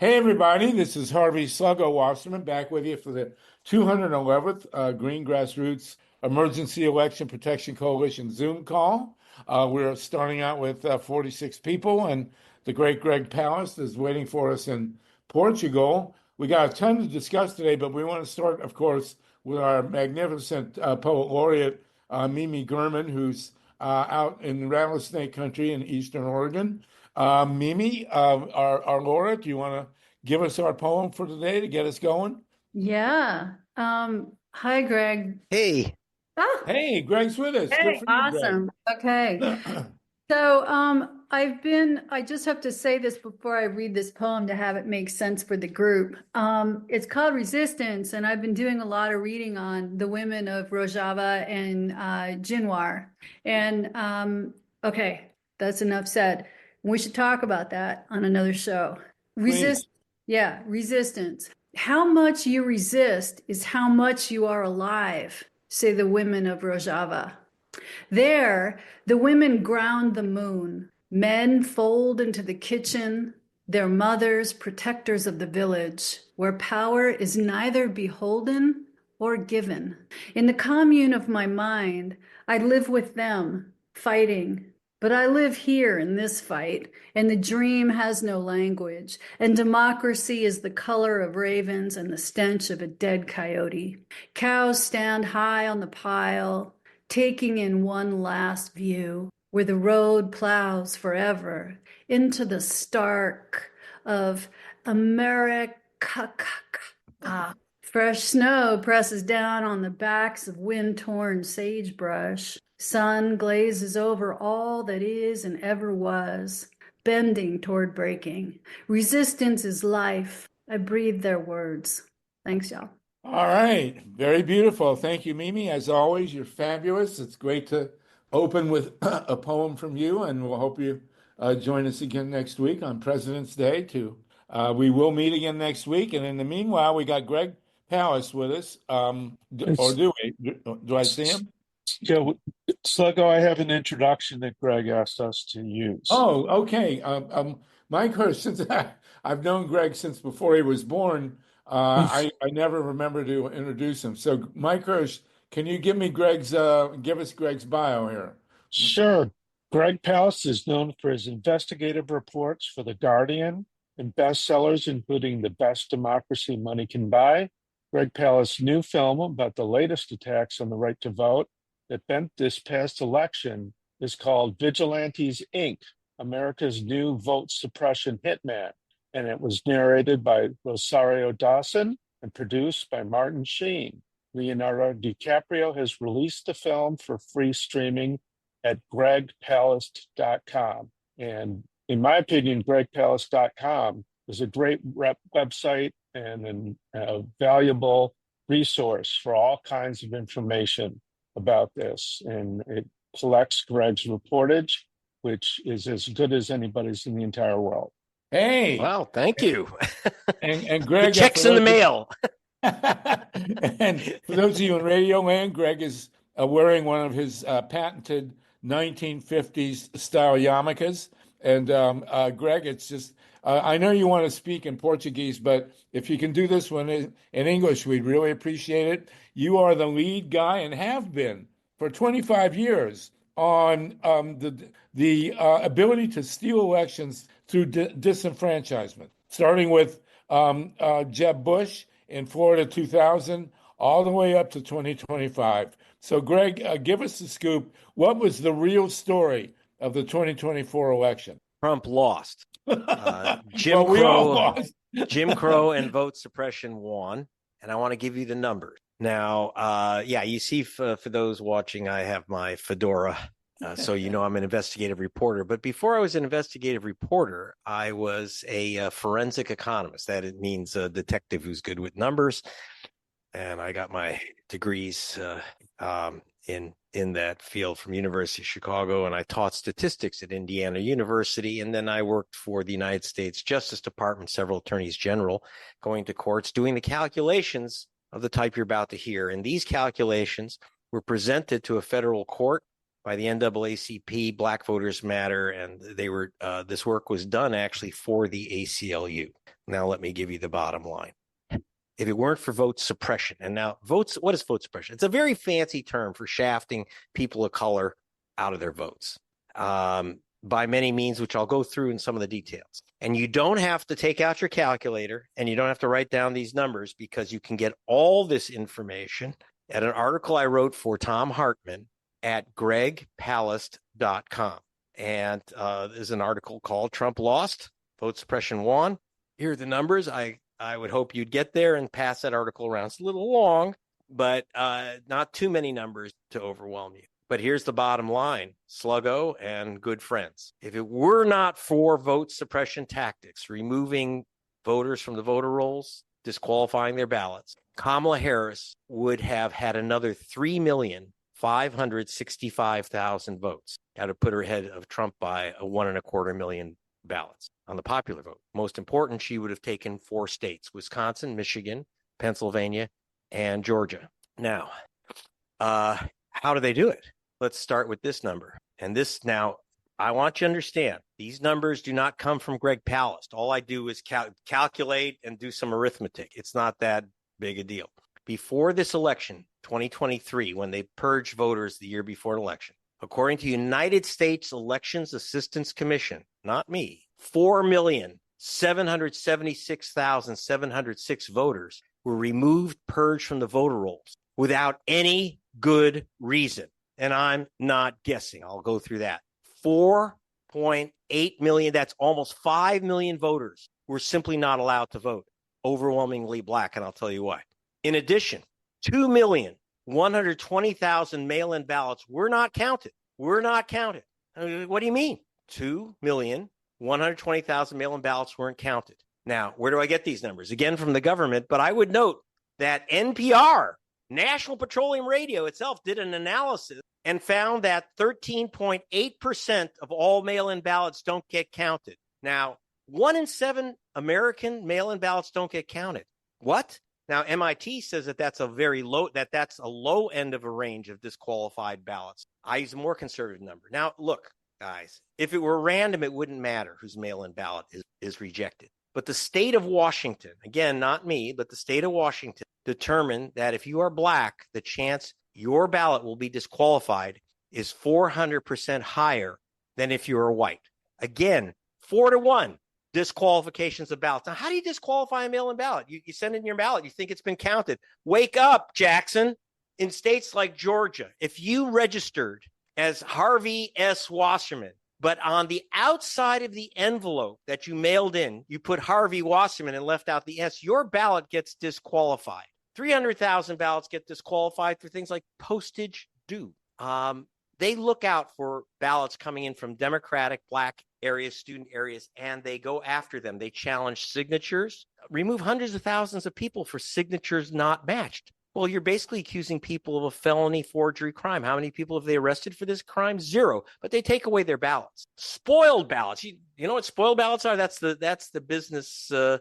Hey everybody, this is Harvey Sluggo Wasserman back with you for the 211th Green Grassroots Emergency Election Protection Coalition Zoom call. We're starting out with 46 people, and the great Greg Palast is waiting for us in Portugal. We got a ton to discuss today, but we want to start, of course, with our magnificent Poet Laureate MIMI GERMAN, who's out in Rattlesnake Country in Eastern Oregon. Mimi, our Laura, do you want to give us our poem for today to get us going? Yeah. Hi, Greg. Hey, Hey, Greg's with us. Good Hey, for you, awesome. Okay. Greg. So, I just have to say this before I read this poem to have it make sense for the group. It's called Resistance, and I've been doing a lot of reading on the women of Rojava and Jinwar. And okay, that's enough said. We should talk about that on another show. Please. Resistance. How much you resist is how much you are alive, say the women of Rojava. There, the women ground the moon. Men fold into the kitchen, their mothers, protectors of the village, where power is neither beholden or given. In the commune of my mind, I live with them, fighting. But I live here in this fight, and the dream has no language, and democracy is the color of ravens and the stench of a dead coyote. Cows stand high on the pile, taking in one last view, where the road plows forever into the stark of America. Fresh snow presses down on the backs of wind-torn sagebrush. Sun glazes over all that is and ever was, bending toward breaking. Resistance is life. I breathe their words. Thanks, y'all. All right. Very beautiful. Thank you, Mimi. As always, you're fabulous. It's great to open with a poem from you, and we'll hope you join us again next week on President's Day, too. We will meet again next week, and in the meanwhile, we got Greg Palast with us. Or do we? Do I see him? Yeah, Sluggo, I have an introduction that Greg asked us to use. Oh, okay. Mike Hirsch, since I've known Greg since before he was born, I never remember to introduce him. So, Mike Hirsch, can you give us Greg's bio here? Sure. Greg Palast is known for his investigative reports for The Guardian and bestsellers, including The Best Democracy Money Can Buy. Greg Palast's new film about the latest attacks on the right to vote that bent this past election is called Vigilantes, Inc., America's New Vote Suppression Hitman, and it was narrated by Rosario Dawson and produced by Martin Sheen. Leonardo DiCaprio has released the film for free streaming at gregpalast.com. And in my opinion, gregpalast.com is a great website and a valuable resource for all kinds of information about this. And it collects Greg's reportage, which is as good as anybody's in the entire world. Hey. wow, thank you. And Greg, The check's in the mail. And for those of you in radio land, Greg is wearing one of his patented 1950s style yarmulkes. And Greg, it's just, I know you want to speak in Portuguese, but if you can do this one in English, we'd really appreciate it. You are the lead guy and have been for 25 years on the ability to steal elections through disenfranchisement, starting with Jeb Bush in Florida 2000, all the way up to 2025. So, Greg, give us the scoop. What was the real story of the 2024 election? Trump lost. Jim Well, we all Crow, lost. Jim Crow and vote suppression won. And I want to give you the numbers. Now, you see for those watching, I have my fedora. So you know I'm an investigative reporter. But before I was an investigative reporter, I was a forensic economist. That it means a detective who's good with numbers. And I got my degrees in that field from University of Chicago, and I taught statistics at Indiana University, and then I worked for the United States Justice Department, several attorneys general, going to courts, doing the calculations of the type you're about to hear. And these calculations were presented to a federal court by the NAACP, Black Voters Matter, and they were this work was done actually for the ACLU. Now let me give you the bottom line. If it weren't for vote suppression, and now votes, what is vote suppression? It's a very fancy term for shafting people of color out of their votes by many means, which I'll go through in some of the details. And you don't have to take out your calculator and you don't have to write down these numbers, because you can get all this information at an article I wrote for Tom Hartman at gregpalast.com. And there's an article called Trump Lost, Vote Suppression Won. Here are the numbers. I would hope you'd get there and pass that article around. It's a little long, but not too many numbers to overwhelm you. But here's the bottom line, Sluggo and good friends. If it were not for vote suppression tactics, removing voters from the voter rolls, disqualifying their ballots, Kamala Harris would have had another 3,565,000 votes. That would put her ahead of Trump by 1.25 million ballots on the popular vote. Most important, she would have taken 4 states, Wisconsin, Michigan, Pennsylvania, and Georgia. Now, how do they do it? Let's start with this number. And this now, I want you to understand, these numbers do not come from Greg Palast. All I do is calculate and do some arithmetic. It's not that big a deal. Before this election, 2023, when they purged voters the year before an election, according to United States Elections Assistance Commission, not me, 4,776,706 voters were removed, purged from the voter rolls without any good reason. And I'm not guessing. I'll go through that. 4.8 million, that's almost 5 million voters were simply not allowed to vote, overwhelmingly black, and I'll tell you why. In addition, 2,120,000 mail-in ballots were not counted. Were not counted. What do you mean? 2,120,000 mail-in ballots weren't counted. Now, where do I get these numbers? Again, from the government, but I would note that NPR, National Petroleum Radio itself, did an analysis and found that 13.8% of all mail-in ballots don't get counted. Now, 1 in 7 American mail-in ballots don't get counted. What? Now, MIT says that that's a low end of a range of disqualified ballots. I use a more conservative number. Now, look, guys, if it were random, it wouldn't matter whose mail-in ballot is rejected. But the state of Washington, again, not me, but the state of Washington determined that if you are black, the chance your ballot will be disqualified is 400% higher than if you are white. Again, 4-1 disqualifications of ballots. Now, how do you disqualify a mail-in ballot? You send in your ballot, you think it's been counted. Wake up, Jackson. In states like Georgia, if you registered as Harvey S. Wasserman, but on the outside of the envelope that you mailed in, you put Harvey Wasserman and left out the S, your ballot gets disqualified. 300,000 ballots get disqualified for things like postage due. They look out for ballots coming in from Democratic, black areas, student areas, and they go after them. They challenge signatures, remove hundreds of thousands of people for signatures not matched. Well, you're basically accusing people of a felony forgery crime. How many people have they arrested for this crime? 0. But they take away their ballots. Spoiled ballots. You know what spoiled ballots are? That's the business, the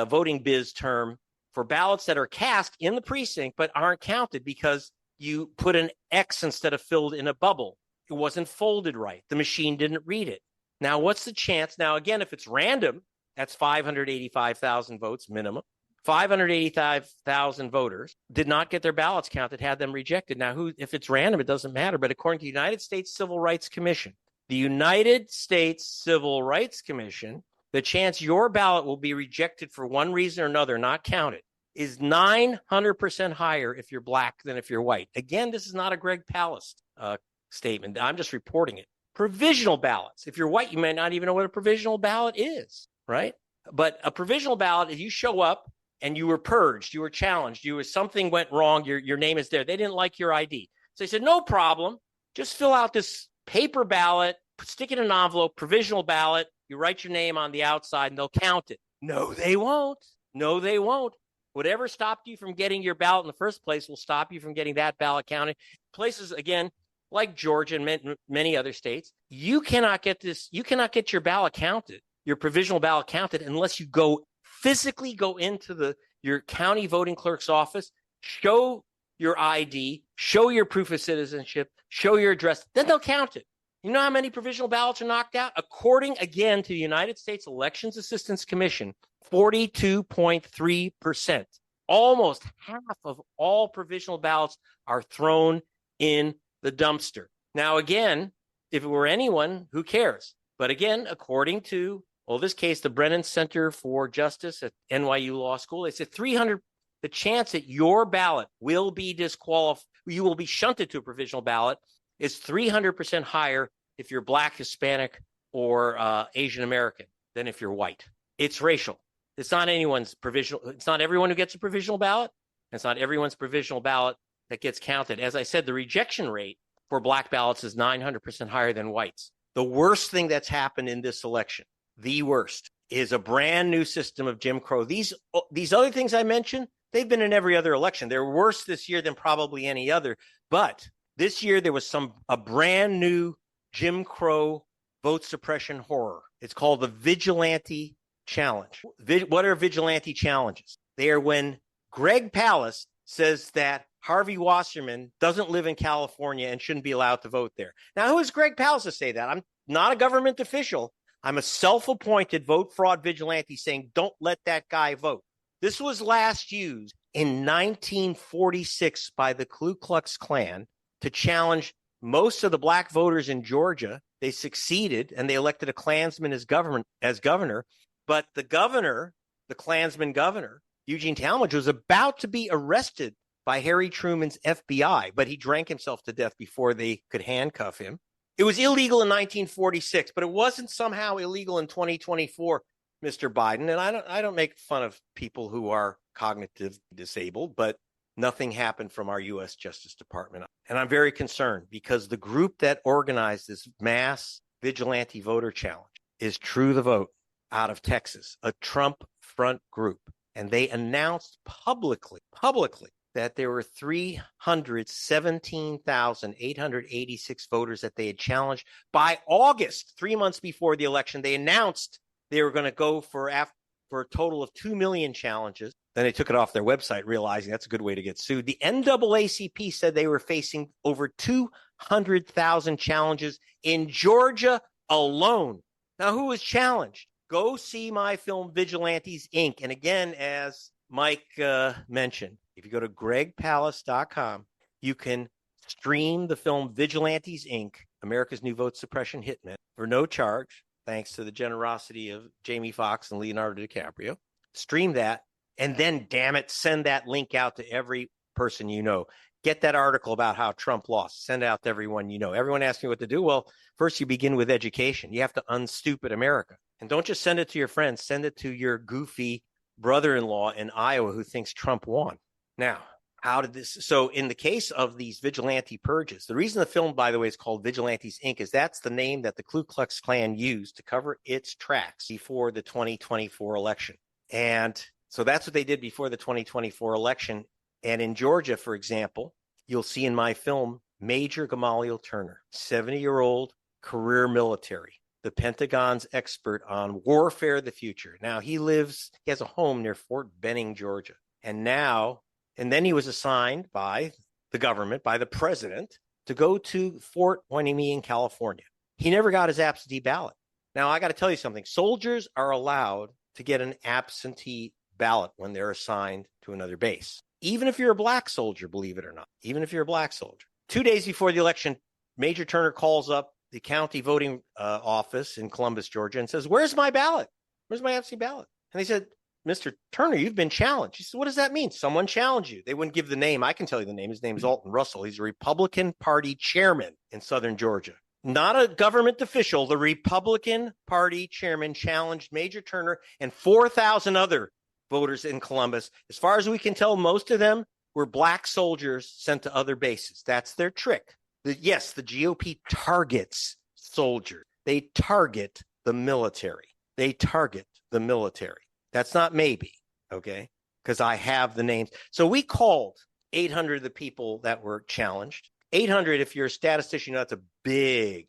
voting biz term for ballots that are cast in the precinct but aren't counted because you put an X instead of filled in a bubble. It wasn't folded right. The machine didn't read it. Now, what's the chance? Now, again, if it's random, that's 585,000 votes minimum. 585,000 voters did not get their ballots counted, had them rejected. Now, if it's random, it doesn't matter. But according to the United States Civil Rights Commission, the United States Civil Rights Commission, the chance your ballot will be rejected for one reason or another, not counted, is 900% higher if you're black than if you're white. Again, this is not a Greg Palast statement. I'm just reporting it. Provisional ballots. If you're white, you may not even know what a provisional ballot is, right? But a provisional ballot, if you show up and you were purged, you were challenged, something went wrong, your name is there. They didn't like your ID. So they said, no problem. Just fill out this paper ballot, stick it in an envelope, provisional ballot. You write your name on the outside and they'll count it. No, they won't. No, they won't. Whatever stopped you from getting your ballot in the first place will stop you from getting that ballot counted. Places, again, like Georgia and many other states, you cannot get your ballot counted, your provisional ballot counted, unless you physically go into your county voting clerk's office, show your ID, show your proof of citizenship, show your address, then they'll count it. You know how many provisional ballots are knocked out? According, again, to the United States Elections Assistance Commission, 42.3%. Almost half of all provisional ballots are thrown in the dumpster. Now, again, if it were anyone, who cares? But again, according to, well, this case, the Brennan Center for Justice at NYU Law School, they said 300, the chance that your ballot will be disqualified, you will be shunted to a provisional ballot is 300% higher if you're Black, Hispanic, or Asian American than if you're white. It's racial. It's not anyone's provisional. It's not everyone who gets a provisional ballot. It's not everyone's provisional ballot that gets counted. As I said, the rejection rate for Black ballots is 900% higher than whites. The worst thing that's happened in this election, the worst, is a brand new system of Jim Crow. These other things I mentioned, they've been in every other election. They're worse this year than probably any other. But this year there was a brand new Jim Crow vote suppression horror. It's called the vigilante challenge. What are vigilante challenges? They are when GREG Palast says that Harvey Wasserman doesn't live in California and shouldn't be allowed to vote there. Now, who is GREG Palast to say that? I'm not a government official. I'm a self-appointed vote fraud vigilante saying, don't let that guy vote. This was last used in 1946 by the Ku Klux Klan to challenge most of the Black voters in Georgia. They succeeded, and they elected a Klansman as governor. But the governor, the Klansman governor, Eugene Talmadge, was about to be arrested by Harry Truman's FBI, but he drank himself to death before they could handcuff him. It was illegal in 1946, but it wasn't somehow illegal in 2024, Mr. Biden. And I don't make fun of people who are cognitively disabled, but nothing happened from our U.S. Justice Department. And I'm very concerned because the group that organized this mass vigilante voter challenge is True the Vote out of Texas, a Trump front group. And they announced publicly that there were 317,886 voters that they had challenged. By August, 3 months before the election, they announced they were going to go for a total of 2 million challenges. Then they took it off their website, realizing that's a good way to get sued. The NAACP said they were facing over 200,000 challenges in Georgia alone. Now, who was challenged? Go see my film Vigilantes, Inc. And again, as Mike mentioned, if you go to gregpalast.com, you can stream the film Vigilantes, Inc., America's New Vote Suppression Hitman, for no charge, thanks to the generosity of Jamie Foxx and Leonardo DiCaprio. Stream that, and then, damn it, send that link out to every person you know. Get that article about how Trump lost. Send it out to everyone you know. Everyone asks me what to do. Well, first you begin with education. You have to unstupid America. And don't just send it to your friends. Send it to your goofy brother-in-law in Iowa who thinks Trump won. Now, how did this? So in the case of these vigilante purges, the reason the film, by the way, is called Vigilantes, Inc. is that's the name that the Ku Klux Klan used to cover its tracks before the 2024 election. And so that's what they did before the 2024 election. And in Georgia, for example, you'll see in my film, Major Gamaliel Turner, 70-year-old career military, the Pentagon's expert on warfare of the future. Now he has a home near Fort Benning, Georgia. And then he was assigned by the government, by the president, to go to Fort Hueneme in California. He never got his absentee ballot. Now, I got to tell you something. Soldiers are allowed to get an absentee ballot when they're assigned to another base. Even if you're a Black soldier, believe it or not, even if you're a Black soldier. 2 days before the election, Major Turner calls up the county voting office in Columbus, Georgia, and says, "Where's my ballot? Where's my absentee ballot?" And they said, "Mr. Turner, you've been challenged." He said, "What does that mean?" "Someone challenged you." They wouldn't give the name. I can tell you the name. His name is Alton Russell. He's a Republican Party chairman in Southern Georgia. Not a government official. The Republican Party chairman challenged Major Turner and 4,000 other voters in Columbus. As far as we can tell, most of them were Black soldiers sent to other bases. That's their trick. Yes, the GOP targets soldiers. They target the military. That's not maybe, okay? Because I have the names. So we called 800 of the people that were challenged. 800, if you're a statistician, that's a big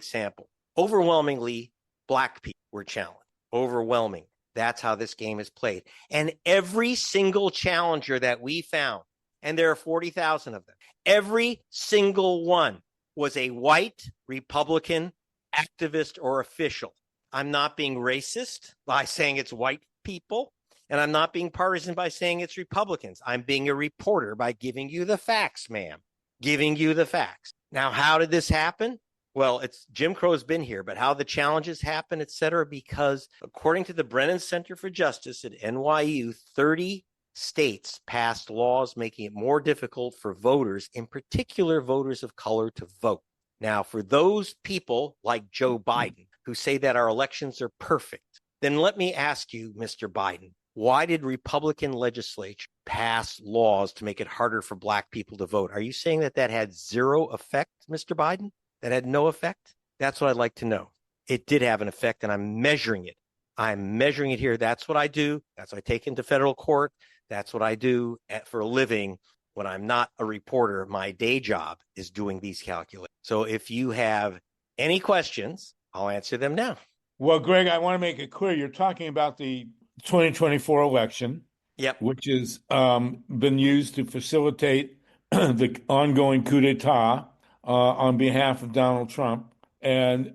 sample. Overwhelmingly, Black people were challenged. Overwhelming. That's how this game is played. And every single challenger that we found, and there are 40,000 of them, every single one was a white Republican activist or official. I'm not being racist by saying it's white people. And I'm not being partisan by saying it's Republicans. I'm being a reporter by giving you the facts, ma'am. Giving you the facts. Now, how did this happen? Well, it's Jim Crow's been here, but how the challenges happen, et cetera, because according to the Brennan Center for Justice at NYU, 30 states passed laws making it more difficult for voters, in particular voters of color, to vote. Now, for those people like Joe Biden who say that our elections are perfect, then let me ask you, Mr. Biden, why did Republican legislature pass laws to make it harder for Black people to vote? Are you saying that that had zero effect, Mr. Biden? That had no effect? That's what I'd like to know. It did have an effect, and I'm measuring it. I'm measuring it here. That's what I do. That's what I take into federal court. That's what I do for a living when I'm not a reporter. My day job is doing these calculations. So if you have any questions, I'll answer them now. Well, Greg, I want to make it clear. You're talking about the 2024 election, Yep. which has been used to facilitate the ongoing coup d'etat on behalf of Donald Trump. And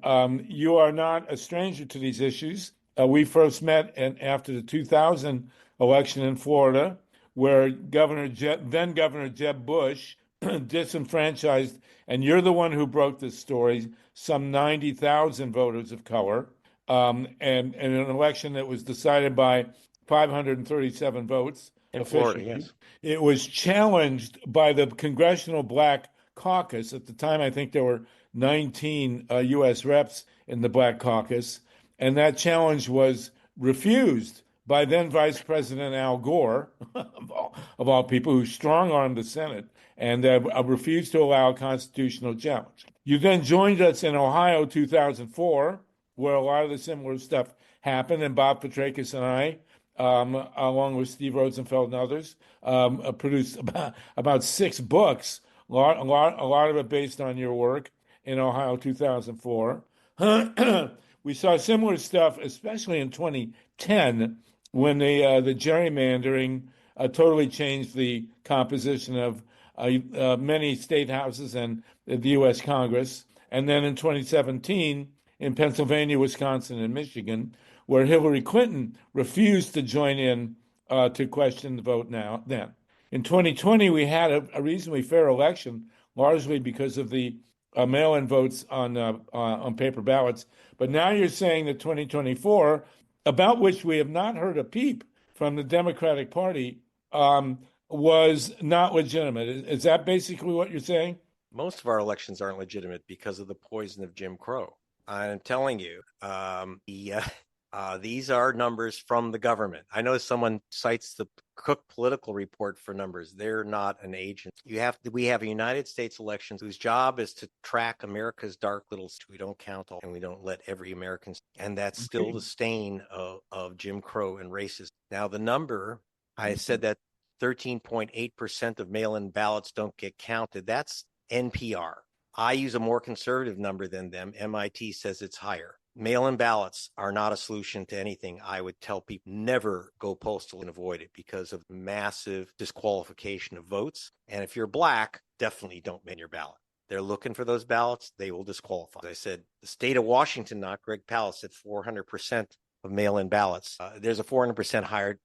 you are not a stranger to these issues. We first met after the 2000 election in Florida, where then Governor Jeb Bush disenfranchised, and you're the one who broke this story, some 90,000 voters of color, and in an election that was decided by 537 votes. In Florida, yes. It was challenged by the Congressional Black Caucus. At the time, I think there were 19 U.S. reps in the Black Caucus, and that challenge was refused by then Vice President Al Gore, of all people, who strong-armed the Senate and refused to allow a constitutional challenge. You then joined us in Ohio 2004, where a lot of the similar stuff happened, and Bob Petrakis and I, along with Steve Rosenfeld and others, produced about 6 books, a lot of it based on your work in Ohio 2004. We saw similar stuff, especially in 2010, when the gerrymandering totally changed the composition of many state houses and the U.S. Congress. And then in 2017, in Pennsylvania, Wisconsin, and Michigan, where Hillary Clinton refused to join in to question the vote then. In 2020, we had a reasonably fair election, largely because of the mail-in votes on paper ballots. But now you're saying that 2024, about which we have not heard a peep from the Democratic Party, was not legitimate. Is that basically what you're saying? Most of our elections aren't legitimate because of the poison of Jim Crow. I'm telling you, these are numbers from the government. I know someone cites the Cook political report for numbers. They're not an agent. We have a United States elections whose job is to track America's dark little. We don't count all, and we don't let every American. And that's still the stain of Jim Crow and racism. Now, the number, I said that 13.8% of mail-in ballots don't get counted. That's NPR. I use a more conservative number than them. MIT says it's higher. Mail-in ballots are not a solution to anything. I would tell people never go postal and avoid it because of massive disqualification of votes. And if you're Black, definitely don't mail your ballot. They're looking for those ballots. They will disqualify. As I said, the state of Washington, not GREG PALAST, at 400% of mail-in ballots. There's a 400% higher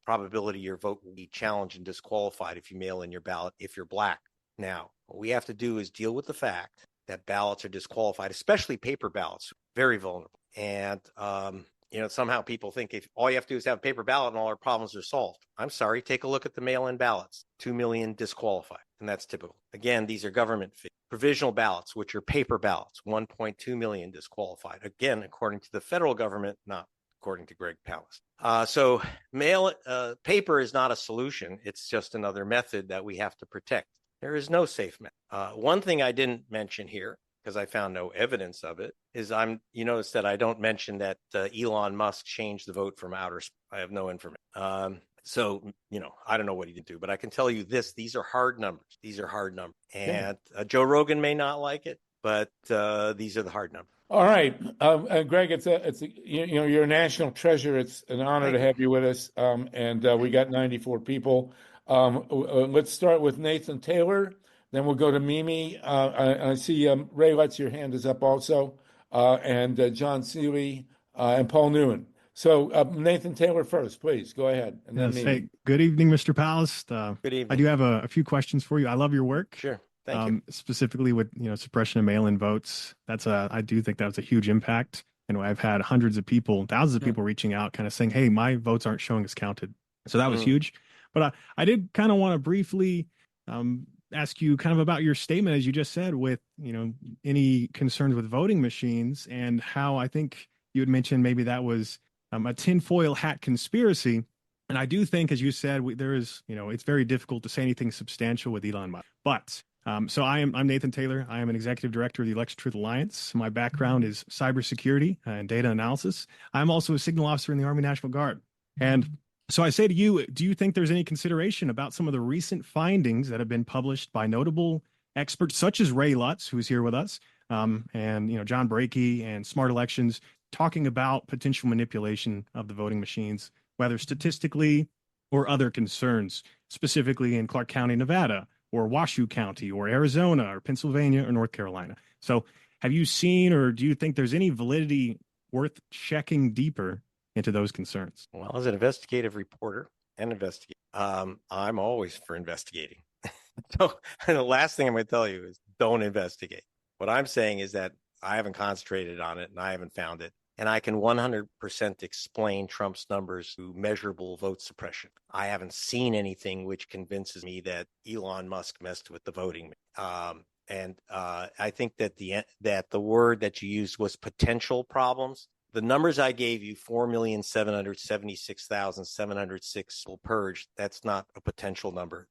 probability your vote will be challenged and disqualified if you mail in your ballot if you're Black. Now, what we have to do is deal with the fact that ballots are disqualified, especially paper ballots, very vulnerable. And, somehow people think if all you have to do is have a paper ballot and all our problems are solved. I'm sorry, take a look at the mail-in ballots, 2 million disqualified, and that's typical. Again, these are government figures. Provisional ballots, which are paper ballots, 1.2 million disqualified. Again, according to the federal government, not according to GREG PALAST. So paper is not a solution. It's just another method that we have to protect. There is no safe method. One thing I didn't mention here, because I found no evidence of it, is you notice that I don't mention that Elon Musk changed the vote from outer space. I have no information. So, I don't know what he did do, but I can tell you this, these are hard numbers. These are hard numbers. And Joe Rogan may not like it, but these are the hard numbers. All right, Greg, you're a national treasure. It's an honor to have you with us. And we got 94 people. Let's start with Nathan Taylor. Then we'll go to Mimi. I see Ray Lutz, your hand is up also, and John SEELEY and Paul Newman. So Nathan Taylor first, please go ahead, and then Yes. me. Hey, good evening, Mr. Palast. Good I evening. do have a few questions for you. I love your work. Sure. Thank you. Specifically with suppression of mail-in votes. I do think that was a huge impact. And I've had hundreds of people, thousands of people reaching out, kind of saying, "Hey, my votes aren't showing as counted." So that was huge. But I did kind of want to briefly ask you kind of about your statement, as you just said, with any concerns with voting machines, and how I think you had mentioned maybe that was a tinfoil hat conspiracy. And I do think, as you said, there is, it's very difficult to say anything substantial with Elon Musk. But so I'm Nathan Taylor. I am an executive director of the Election Truth Alliance. My background is cybersecurity and data analysis. I'm also a signal officer in the Army National Guard. And so I say to you, do you think there's any consideration about some of the recent findings that have been published by notable experts such as Ray Lutz, who's here with us, and John Brakey and Smart Elections, talking about potential manipulation of the voting machines, whether statistically or other concerns, specifically in Clark County, Nevada, or Washoe County, or Arizona, or Pennsylvania, or North Carolina? So have you seen, or do you think there's any validity worth checking deeper into those concerns? Well, as an investigative reporter and investigator, I'm always for investigating. So the last thing I'm going to tell you is don't investigate. What I'm saying is that I haven't concentrated on it and I haven't found it. And I can 100% explain Trump's numbers through measurable vote suppression. I haven't seen anything which convinces me that Elon Musk messed with the voting. And I think that the word that you used was potential problems. The numbers I gave you, 4,776,706 will purge. That's not a potential number.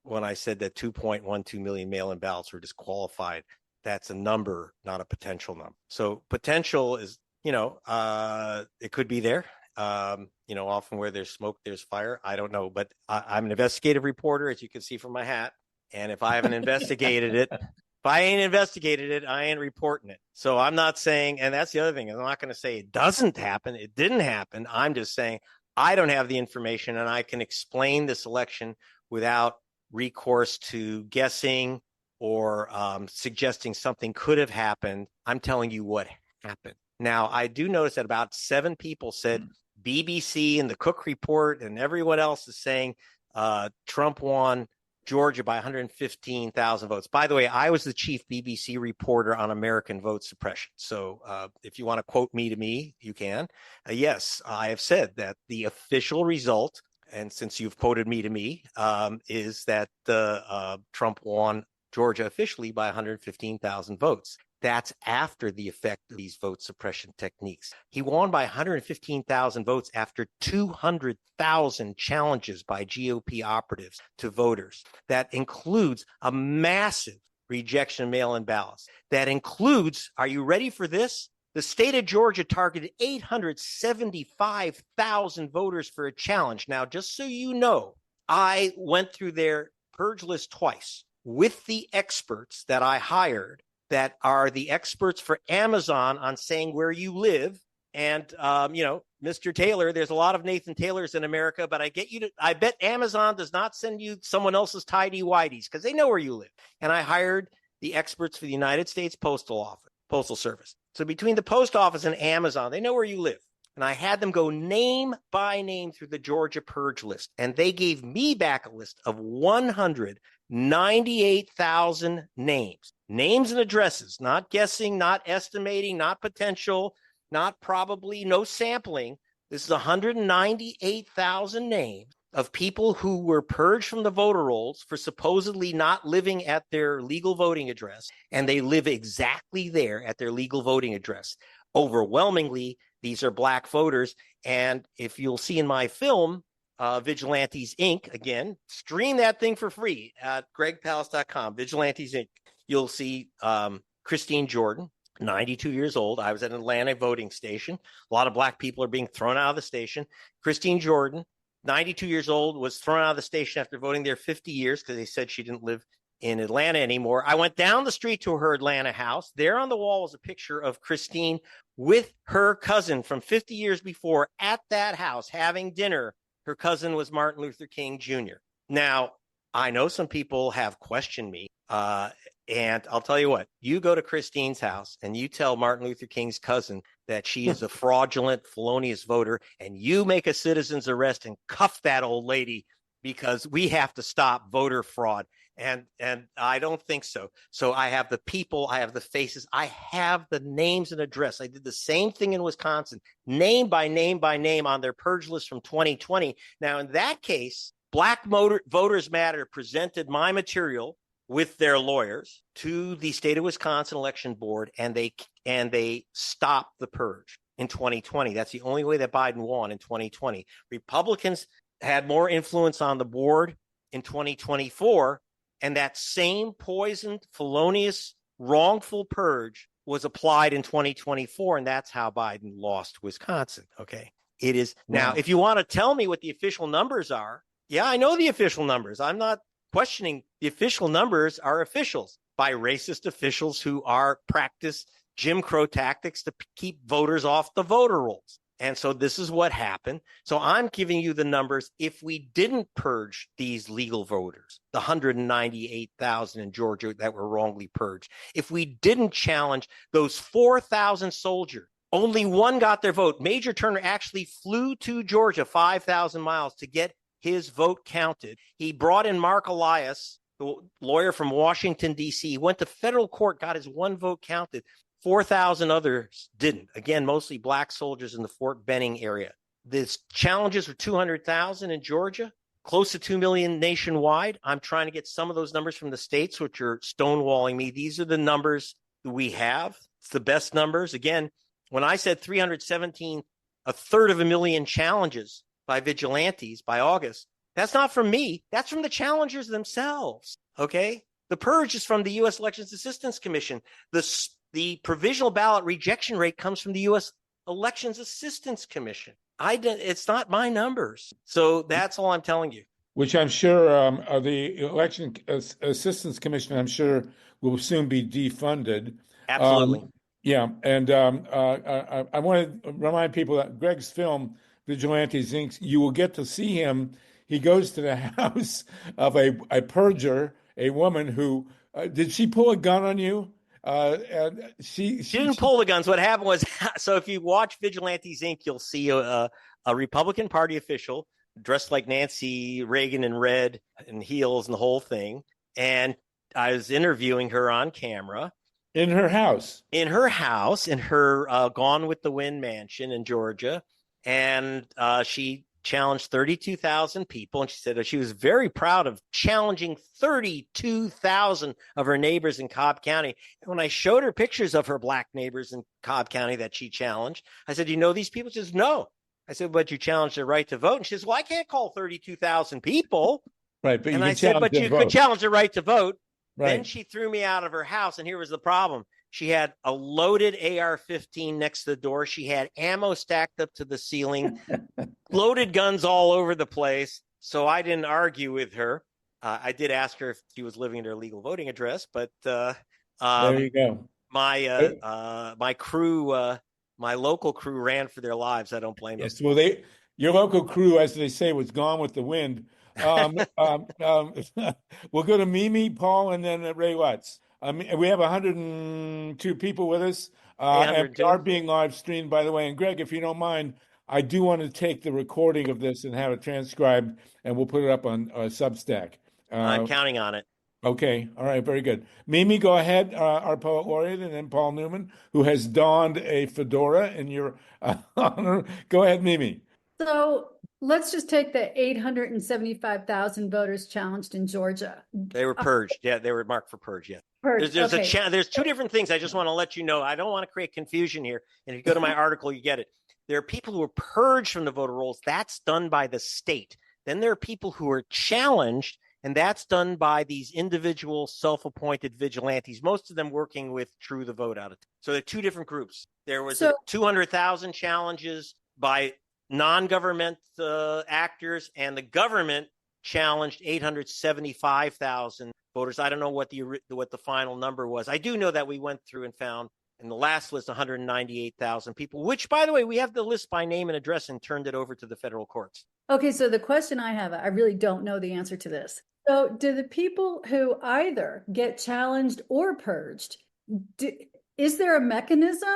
When I said that 2.12 million mail-in ballots were disqualified, that's a number, not a potential number. So potential is, it could be there. Often where there's smoke, there's fire. I don't know, but I'm an investigative reporter, as you can see from my hat. And if I haven't investigated it, I ain't reporting it. So I'm not saying, and that's the other thing, I'm not going to say it doesn't happen. It didn't happen. I'm just saying I don't have the information and I can explain this election without recourse to guessing or suggesting something could have happened. I'm telling you what happened. Now, I do notice that about 7 people said BBC and the Cook Report and everyone else is saying Trump won Georgia by 115,000 votes. By the way, I was the chief BBC reporter on American vote suppression. So if you want to quote me to me, you can. Yes, I have said that the official result, and since you've quoted me to me, is that Trump won Georgia officially by 115,000 votes. That's after the effect of these vote suppression techniques. He won by 115,000 votes after 200,000 challenges by GOP operatives to voters. That includes a massive rejection of mail-in ballots. That includes, are you ready for this? The state of Georgia targeted 875,000 voters for a challenge. Now, just so you know, I went through their purge list twice with the experts that I hired that are the experts for Amazon on saying where you live. And, Mr. Taylor, there's a lot of Nathan Taylors in America, but I bet Amazon does not send you someone else's tidy-whities because they know where you live. And I hired the experts for the United States Postal Service. So between the post office and Amazon, they know where you live. And I had them go name by name through the Georgia purge list. And they gave me back a list of 198,000 names and addresses, not guessing, not estimating, not potential, not probably, no sampling. This is 198,000 names of people who were purged from the voter rolls for supposedly not living at their legal voting address. And they live exactly there at their legal voting address. Overwhelmingly, these are Black voters. And if you'll see in my film, Vigilantes Inc., again, stream that thing for free at gregpalast.com, Vigilantes Inc. You'll see Christine Jordan, 92 years old. I was at an Atlanta voting station. A lot of Black people are being thrown out of the station. Christine Jordan, 92 years old, was thrown out of the station after voting there 50 years because they said she didn't live in Atlanta anymore. I went down the street to her Atlanta house. There on the wall was a picture of Christine with her cousin from 50 years before at that house having dinner. Her cousin was Martin Luther King Jr. Now, I know some people have questioned me, and I'll tell you what, you go to Christine's house and you tell Martin Luther King's cousin that she is a fraudulent, felonious voter, and you make a citizen's arrest and cuff that old lady because we have to stop voter fraud. And I don't think so. So I have the people, I have the faces, I have the names and address. I did the same thing in Wisconsin, name by name by name on their purge list from 2020. Now, in that case, Black Voters Matter presented my material with their lawyers to the state of Wisconsin election board, and they stopped the purge in 2020. That's the only way that Biden won in 2020. Republicans had more influence on the board in 2024, and that same poisoned, felonious, wrongful purge was applied in 2024, and that's how Biden lost Wisconsin. Okay, it is now. If you want to tell me what the official numbers are, yeah, I know the official numbers. I'm not questioning the official numbers are officials by racist officials who practice Jim Crow tactics to keep voters off the voter rolls. And so this is what happened. So I'm giving you the numbers. If we didn't purge these legal voters, the 198,000 in Georgia that were wrongly purged, if we didn't challenge those 4,000 soldiers, only one got their vote. Major Turner actually flew to Georgia 5,000 miles to get his vote counted. He brought in Mark Elias, the lawyer from Washington, D.C. He went to federal court, got his one vote counted. 4,000 others didn't. Again, mostly Black soldiers in the Fort Benning area. The challenges were 200,000 in Georgia, close to 2 million nationwide. I'm trying to get some of those numbers from the states, which are stonewalling me. These are the numbers that we have. It's the best numbers. Again, when I said 317, a third of a million challenges by vigilantes by August, that's not from me. That's from the challengers themselves. Okay. The purge is from the U.S. Elections Assistance Commission. The provisional ballot rejection rate comes from the U.S. Elections Assistance Commission. It's not my numbers. So that's all I'm telling you. Which I'm sure the Election Assistance Commission, I'm sure, will soon be defunded. Absolutely. Yeah. And I want to remind people that Greg's film, Vigilantes Inc., you will get to see him. He goes to the house of a purger, a woman who, did she pull a gun on you? And she didn't pull the guns. What happened was, so if you watch Vigilantes Inc., you'll see a Republican Party official dressed like Nancy Reagan in red and heels and the whole thing. And I was interviewing her on camera. In her house, in her Gone with the Wind mansion in Georgia. And she challenged 32,000 people. And she said that she was very proud of challenging 32,000 of her neighbors in Cobb County. And when I showed her pictures of her Black neighbors in Cobb County that she challenged, I said, "Do you know these people?" She says, "No." I said, "But you challenged their right to vote." And she says, "Well, I can't call 32,000 people." Right. But and I said, "But you could challenge their right to vote." Right. Then she threw me out of her house. And here was the problem. She had a loaded AR-15 next to the door. She had ammo stacked up to the ceiling, loaded guns all over the place. So I didn't argue with her. I did ask her if she was living at her legal voting address, but there you go. My crew, my local crew ran for their lives. I don't blame them. Yes, well, your local crew, as they say, was gone with the wind. We'll go to Mimi, Paul, and then Ray Lutz. We have 102 people with us, and we are being live streamed, by the way. And Greg, if you don't mind, I do want to take the recording of this and have it transcribed, and we'll put it up on Substack. I'm counting on it. Okay. All right. Very good. Mimi, go ahead. Our poet laureate, and then Paul Newman, who has donned a fedora in your honor. Go ahead, Mimi. So let's just take the 875,000 voters challenged in Georgia. They were purged. Yeah, they were marked for purge. Yeah. Purged. There's two different things. I just want to let you know. I don't want to create confusion here. And if you go to my article, you get it. There are people who are purged from the voter rolls. That's done by the state. Then there are people who are challenged, and that's done by these individual self-appointed vigilantes, most of them working with True the Vote out of. So they're two different groups. There was 200,000 challenges by non-government actors, and the government challenged 875,000 voters. I don't know what the final number was. I do know that we went through and found in the last list 198,000 people, which, by the way, we have the list by name and address and turned it over to the federal courts. Okay, so the question I have, I really don't know the answer to this. So do the people who either get challenged or purged, is there a mechanism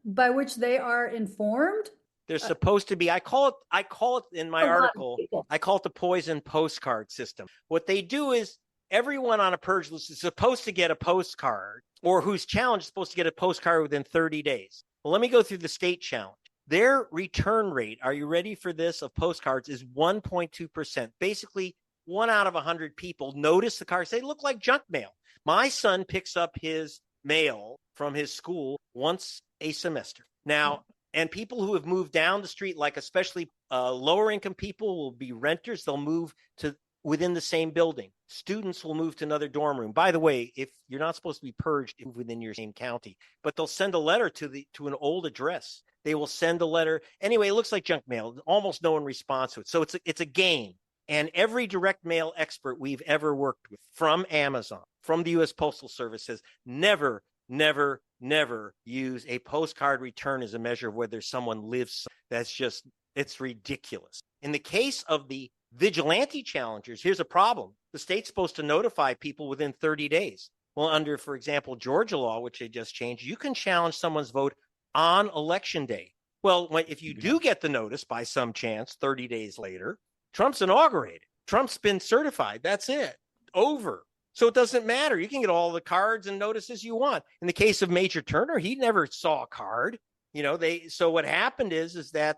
by which they are informed? They're supposed to be, I call it in my A lot of article, people. I call it the poison postcard system. What they do is everyone on a purge list is supposed to get a postcard, or who's challenged is supposed to get a postcard within 30 days. Well, let me go through the state challenge. Their return rate, are you ready for this, of postcards is 1.2%. Basically, 1 out of 100 people notice the cards. They look like junk mail. My son picks up his mail from his school once a semester. Now, and people who have moved down the street, like especially lower income people, will be renters. They'll move to within the same building. Students will move to another dorm room. By the way, if you're not supposed to be purged within your same county, but they'll send a letter to an old address. They will send a letter. Anyway, it looks like junk mail. Almost no one responds to it. So it's a game. And every direct mail expert we've ever worked with, from Amazon, from the U.S. Postal Service, says never use a postcard return as a measure of whether someone lives. It's ridiculous. In the case of the vigilante challengers, here's a problem. The state's supposed to notify people within 30 days. Well, under, for example, Georgia law, which they just changed, you can challenge someone's vote on election day. Well, if you do get the notice by some chance 30 days later, Trump's inaugurated. Trump's been certified. That's it. Over. So it doesn't matter. You can get all the cards and notices you want. In the case of Major Turner, he never saw a card. So what happened is that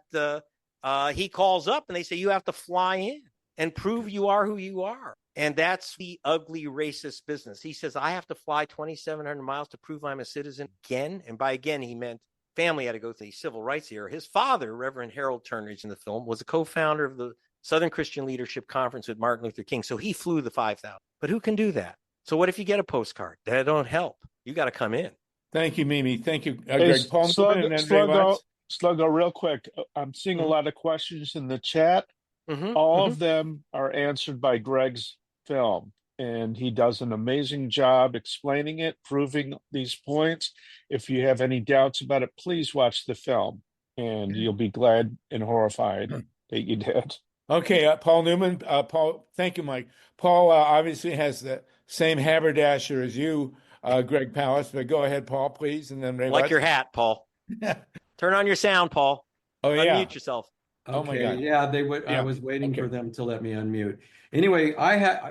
he calls up and they say, you have to fly in and prove you are who you are. And that's the ugly racist business. He says, I have to fly 2,700 miles to prove I'm a citizen again. And by again, he meant family had to go through the civil rights era. His father, Reverend Harold Turner, is in the film, was a co-founder of the Southern Christian Leadership Conference with Martin Luther King. So he flew the 5,000. But who can do that? So what if you get a postcard? That don't help. You got to come in. Thank you, Mimi. Thank you, Hey, Greg. Paul Newman and then Ray Lutz. Sluggo, real quick. I'm seeing a lot of questions in the chat. All of them are answered by Greg's film, and he does an amazing job explaining it, proving these points. If you have any doubts about it, please watch the film, and you'll be glad and horrified that you did. Okay, Paul Newman. Paul, thank you, Mike. Paul obviously has the same haberdasher as you, Greg Palast, but go ahead, Paul, please, and then Ray Like Lutz. your hat, Paul. Turn on your sound, Paul. Oh, yeah. Unmute yourself. Okay. Oh my God. Yeah, they would. Yeah. I was waiting Okay. for them to let me unmute. Anyway,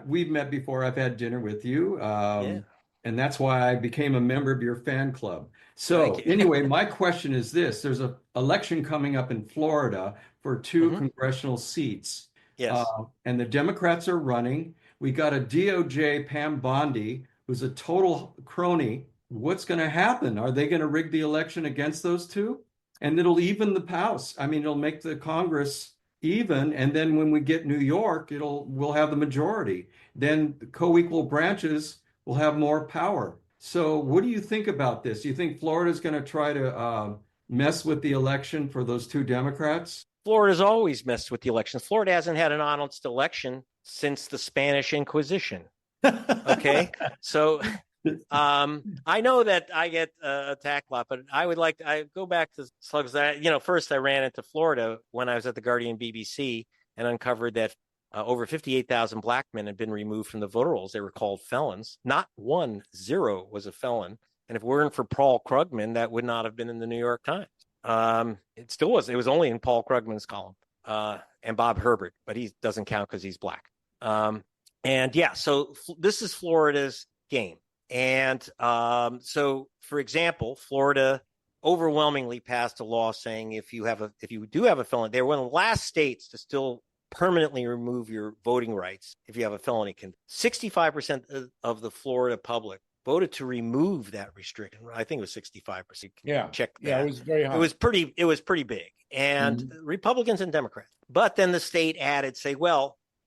we've met before. I've had dinner with you, and that's why I became a member of your fan club. So anyway, my question is this: there's an election coming up in Florida for 2 congressional seats. Yes. And the Democrats are running. We got a DOJ Pam Bondi, who's a total crony. What's going to happen? Are they going to rig the election against those two? And it'll even the House. I mean, it'll make the Congress even. And then when we get New York, we'll have the majority. Then the co-equal branches will have more power. So what do you think about this? Do you think Florida's going to try to mess with the election for those 2 Democrats? Florida's always messed with the elections. Florida hasn't had an honest election since the Spanish Inquisition. Okay. So I know that I get attacked a lot, but I go back to slugs. First I ran into Florida when I was at the Guardian BBC and uncovered that over 58,000 black men had been removed from the voter rolls. They were called felons. Not 0 was a felon. And if it weren't for Paul Krugman, that would not have been in the New York Times. It still was. It was only in Paul Krugman's column and Bob Herbert, but he doesn't count because he's black. So this is Florida's game. And so, for example, Florida overwhelmingly passed a law saying if you do have a felony, they're one of the last states to still permanently remove your voting rights if you have a felony. 65% of the Florida public voted to remove that restriction. I think it was 65%. Yeah. Check that. Yeah, it was very high. It was pretty big. And Republicans and Democrats. But then the state added,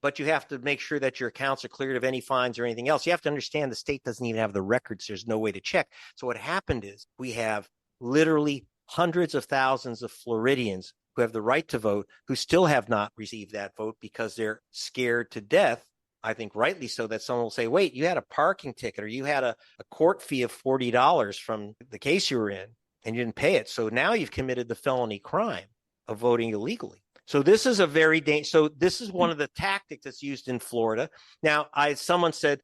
but you have to make sure that your accounts are cleared of any fines or anything else. You have to understand the state doesn't even have the records. There's no way to check. So what happened is we have literally hundreds of thousands of Floridians who have the right to vote, who still have not received that vote because they're scared to death. I think rightly so, that someone will say, wait, you had a parking ticket or you had a court fee of $40 from the case you were in and you didn't pay it. So now you've committed the felony crime of voting illegally. So this is this is one of the tactics that's used in Florida. Now, someone said,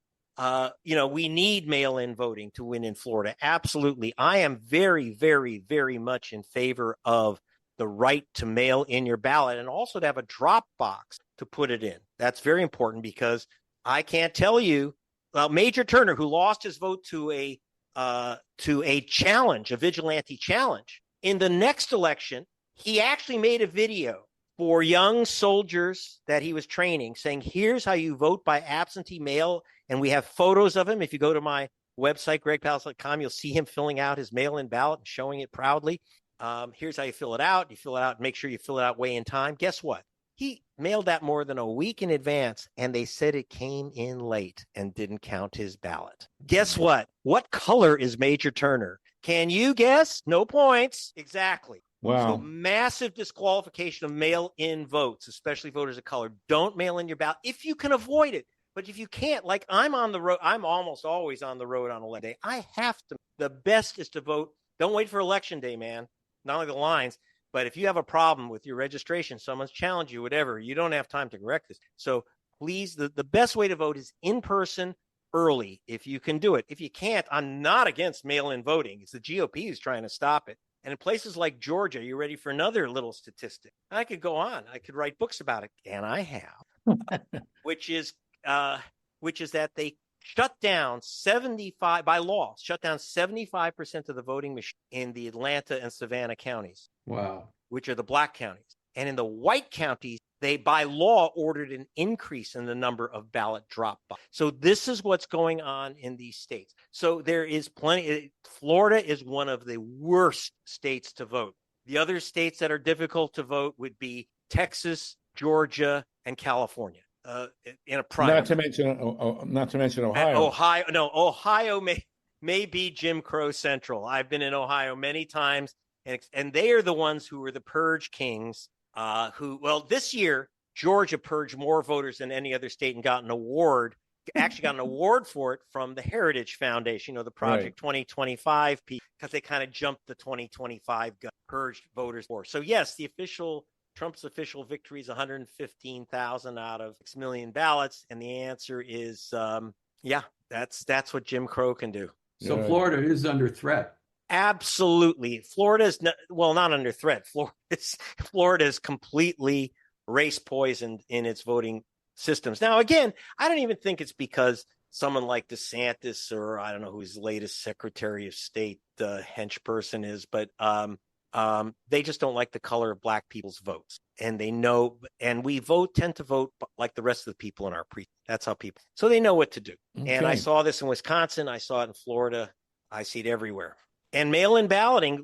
we need mail-in voting to win in Florida. Absolutely. I am very, very, very much in favor of the right to mail in your ballot and also to have a drop box to put it in. That's very important because I can't tell you, Major Turner, who lost his vote to a challenge, a vigilante challenge, in the next election, he actually made a video for young soldiers that he was training saying, here's how you vote by absentee mail. And we have photos of him. If you go to my website, gregpalast.com, you'll see him filling out his mail-in ballot and showing it proudly. Here's how you fill it out. You fill it out, make sure you fill it out way in time. Guess what? He mailed that more than a week in advance, and they said it came in late and didn't count his ballot. Guess what? What color is Major Turner? Can you guess? No points. Exactly. Wow. So massive disqualification of mail-in votes, especially voters of color. Don't mail in your ballot if you can avoid it. But if you can't, like I'm on the road, I'm almost always on the road on election day. I have to. The best is to vote. Don't wait for election day, man. Not only the lines, but if you have a problem with your registration, someone's challenged you, whatever, you don't have time to correct this. So please, the best way to vote is in person early if you can do it. If you can't, I'm not against mail-in voting. It's the GOP who's trying to stop it. And in places like Georgia, you're ready for another little statistic. I could go on. I could write books about it, and I have, which is that they shut down 75 by law, shut down 75% of the voting machine in the Atlanta and Savannah counties. Wow. Which are the black counties. And in the white counties, they by law ordered an increase in the number of ballot drop boxes. So this is what's going on in these states. So there is plenty. Florida is one of the worst states to vote. The other states that are difficult to vote would be Texas, Georgia, and California. In a primary. Not to mention Ohio. Ohio may be Jim Crow Central. I've been in Ohio many times, and they are the ones who were the purge kings. This year Georgia purged more voters than any other state and got an award. Actually, got an award for it from the Heritage Foundation, the Project 2025 piece, because they kind of jumped the 2025 purged voters for. So yes, Trump's official victory is 115,000 out of 6 million ballots. And the answer is, that's what Jim Crow can do. So Florida is under threat. Absolutely. Florida's not under threat. Florida is completely race poisoned in its voting systems. Now, again, I don't even think it's because someone like DeSantis or I don't know who his latest Secretary of State hench person is, but they just don't like the color of black people's votes. And they know, and we tend to vote like the rest of the people in our precinct. That's how people, so they know what to do. Okay. And I saw this in Wisconsin. I saw it in Florida. I see it everywhere. And mail-in balloting,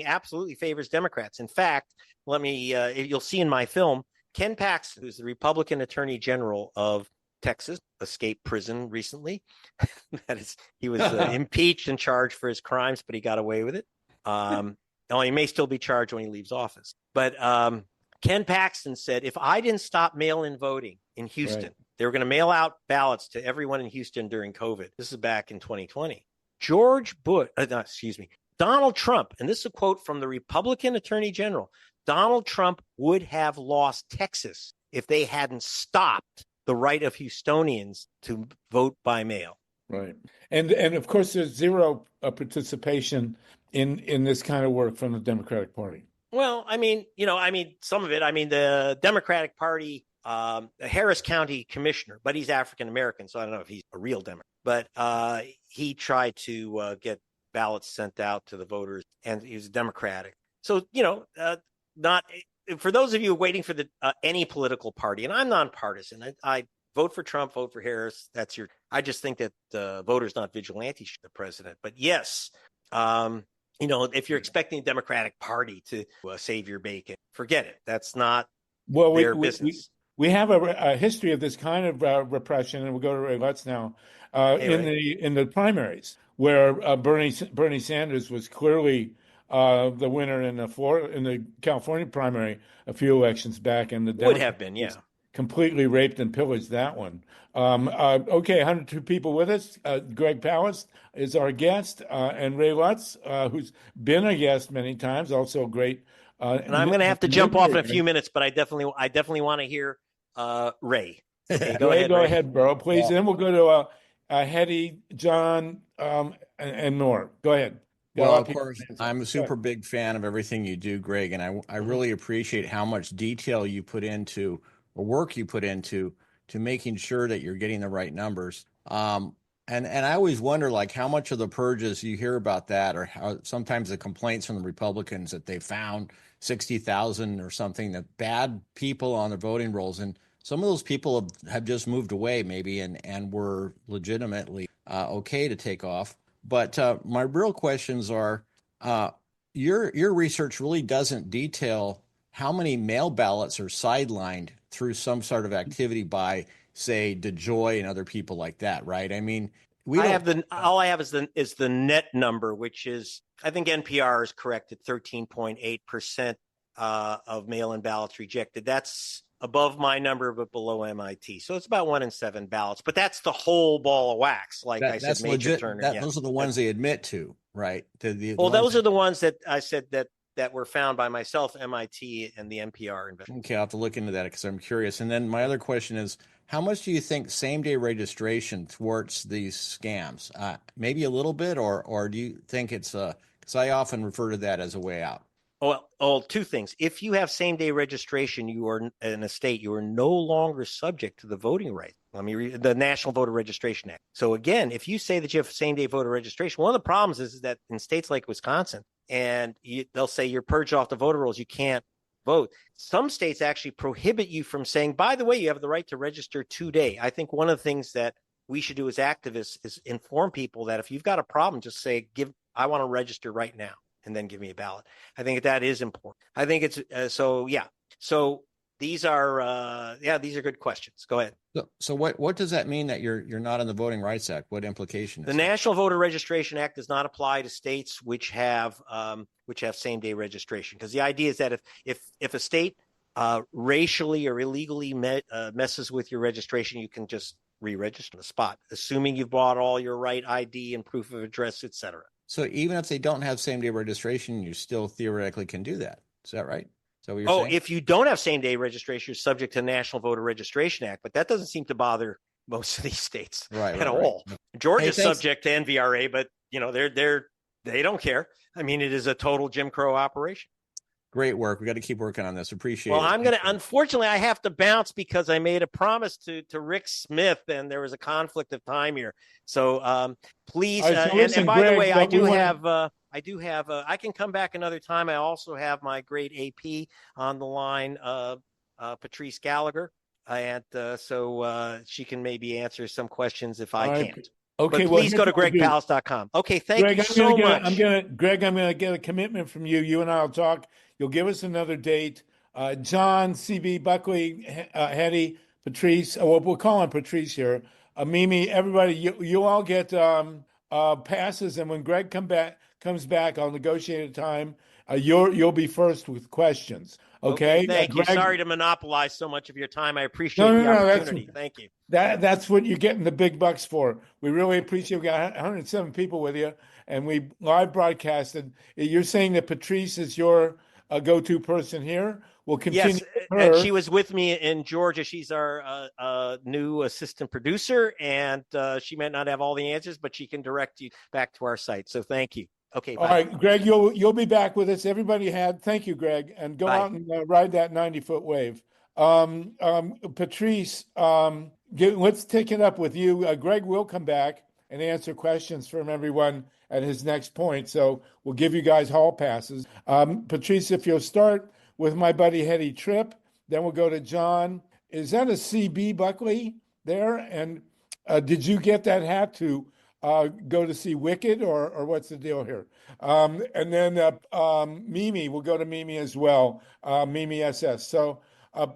absolutely favors Democrats. In fact, you'll see in my film, Ken Paxton, who's the Republican Attorney General of Texas, escaped prison recently. He was impeached and charged for his crimes, but he got away with it. He may still be charged when he leaves office. But Ken Paxton said, if I didn't stop mail-in voting in Houston, they were going to mail out ballots to everyone in Houston during COVID. This is back in 2020. Donald Trump, and this is a quote from the Republican Attorney General, Donald Trump would have lost Texas if they hadn't stopped the right of Houstonians to vote by mail. Right. And of course, there's zero participation in this kind of work from the Democratic Party. Well, some of it. The Democratic Party, the Harris County commissioner, but he's African-American, so I don't know if he's a real Democrat. But he tried to get ballots sent out to the voters, and he was Democratic. So, not for those of you waiting for any political party, and I'm nonpartisan. I vote for Trump, vote for Harris. I just think that voters, not vigilantes, should be the president. But yes, if you're expecting the Democratic Party to save your bacon, forget it. That's not their business. We have a history of this kind of repression, and we'll go to Ray Lutz now. In the primaries, where Bernie Sanders was clearly the winner in the California primary a few elections back, and the would have been, completely raped and pillaged that one. 102 people with us. Greg Palast is our guest, and Ray Lutz, who's been a guest many times, also great. And I'm going to have to jump off in a few minutes, but I definitely want to hear Ray. Okay, go ahead, bro, please. Yeah. Then we'll go to Hedy, John, and more. Go ahead. Well, of course, I'm a super big fan of everything you do, Greg, and I really appreciate how much detail you put into, or work you put into, to making sure that you're getting the right numbers. And I always wonder, like, how much of the purges you hear about that, or how sometimes the complaints from the Republicans that they found 60,000 or something, that bad people on the voting rolls, and some of those people have just moved away maybe and were legitimately okay to take off. But my real questions are, your research really doesn't detail how many mail ballots are sidelined through some sort of activity by, say, DeJoy and other people like that, right? I mean, all I have is the net number, which is, I think NPR is correct at 13.8% of mail-in ballots rejected. That's above my number, but below MIT. So it's about 1 in 7 ballots. But that's the whole ball of wax. Like I said, Major Turner. Those are the ones they admit to, right? Those are the ones that I said that were found by myself, MIT, and the NPR investigation. Okay, I'll have to look into that because I'm curious. And then my other question is, how much do you think same-day registration thwarts these scams? Maybe a little bit, or do you think it's because I often refer to that as a way out? Well, two things. If you have same-day registration, you are in a state, you are no longer subject to the voting rights. Let me read the National Voter Registration Act. So again, if you say that you have same-day voter registration, one of the problems is that in states like Wisconsin, and they'll say you're purged off the voter rolls, you can't vote. Some states actually prohibit you from saying, by the way, you have the right to register today. I think one of the things that we should do as activists is inform people that if you've got a problem, just say, I want to register right now, and then give me a ballot. I think that is important. I think it's so these are good questions. Go ahead. So what does that mean that you're not in the Voting Rights Act? What implication is the that? National Voter Registration Act does not apply to states which have same-day registration, because the idea is that if a state racially or illegally messes with your registration, you can just re-register on the spot, assuming you've brought all your right ID and proof of address, etc. So even if they don't have same-day registration, you still theoretically can do that. Is that right? Is that what you're saying? If you don't have same-day registration, you're subject to the National Voter Registration Act, but that doesn't seem to bother most of these states at all. Georgia's subject to NVRA, but they don't care. I mean, it is a total Jim Crow operation. Great work. We got to keep working on this. Appreciate it. Well, unfortunately, I have to bounce because I made a promise to Rick Smith, and there was a conflict of time here. So please, and by the way, I can come back another time. I also have my great AP on the line, Patrice Gallagher, and so she can maybe answer some questions if I can't. Okay, but please go to gregpalast.com. Okay, thank you so much. Greg, I'm going to get a commitment from you. You and I will talk. You'll give us another date. John, CB, Buckley, Hedy, Patrice. We'll call on Patrice here. Mimi, everybody, you all get passes, and when Greg comes back, I'll negotiate a time. You'll be first with questions. Okay. Thank you. Sorry to monopolize so much of your time. I appreciate the opportunity. Thank you. That's what you're getting the big bucks for. We really appreciate it. We got 107 people with you, and we live broadcasted. You're saying that Patrice is your go-to person here. We'll continue. Yes, and she was with me in Georgia. She's our new assistant producer, and she might not have all the answers, but she can direct you back to our site. So thank you. Okay. Bye. All right, Greg, you'll be back with us. Thank you, Greg, and go out and ride that 90-foot wave. Patrice, let's take it up with you. Greg will come back and answer questions from everyone at his next point. So we'll give you guys hall passes. Patrice, if you'll start with my buddy HEDY Trip, then we'll go to John. Is that a CB Buckley there? And did you get that hat to go to see Wicked, or what's the deal here? And then Mimi, we'll go to Mimi as well, Mimi SS. So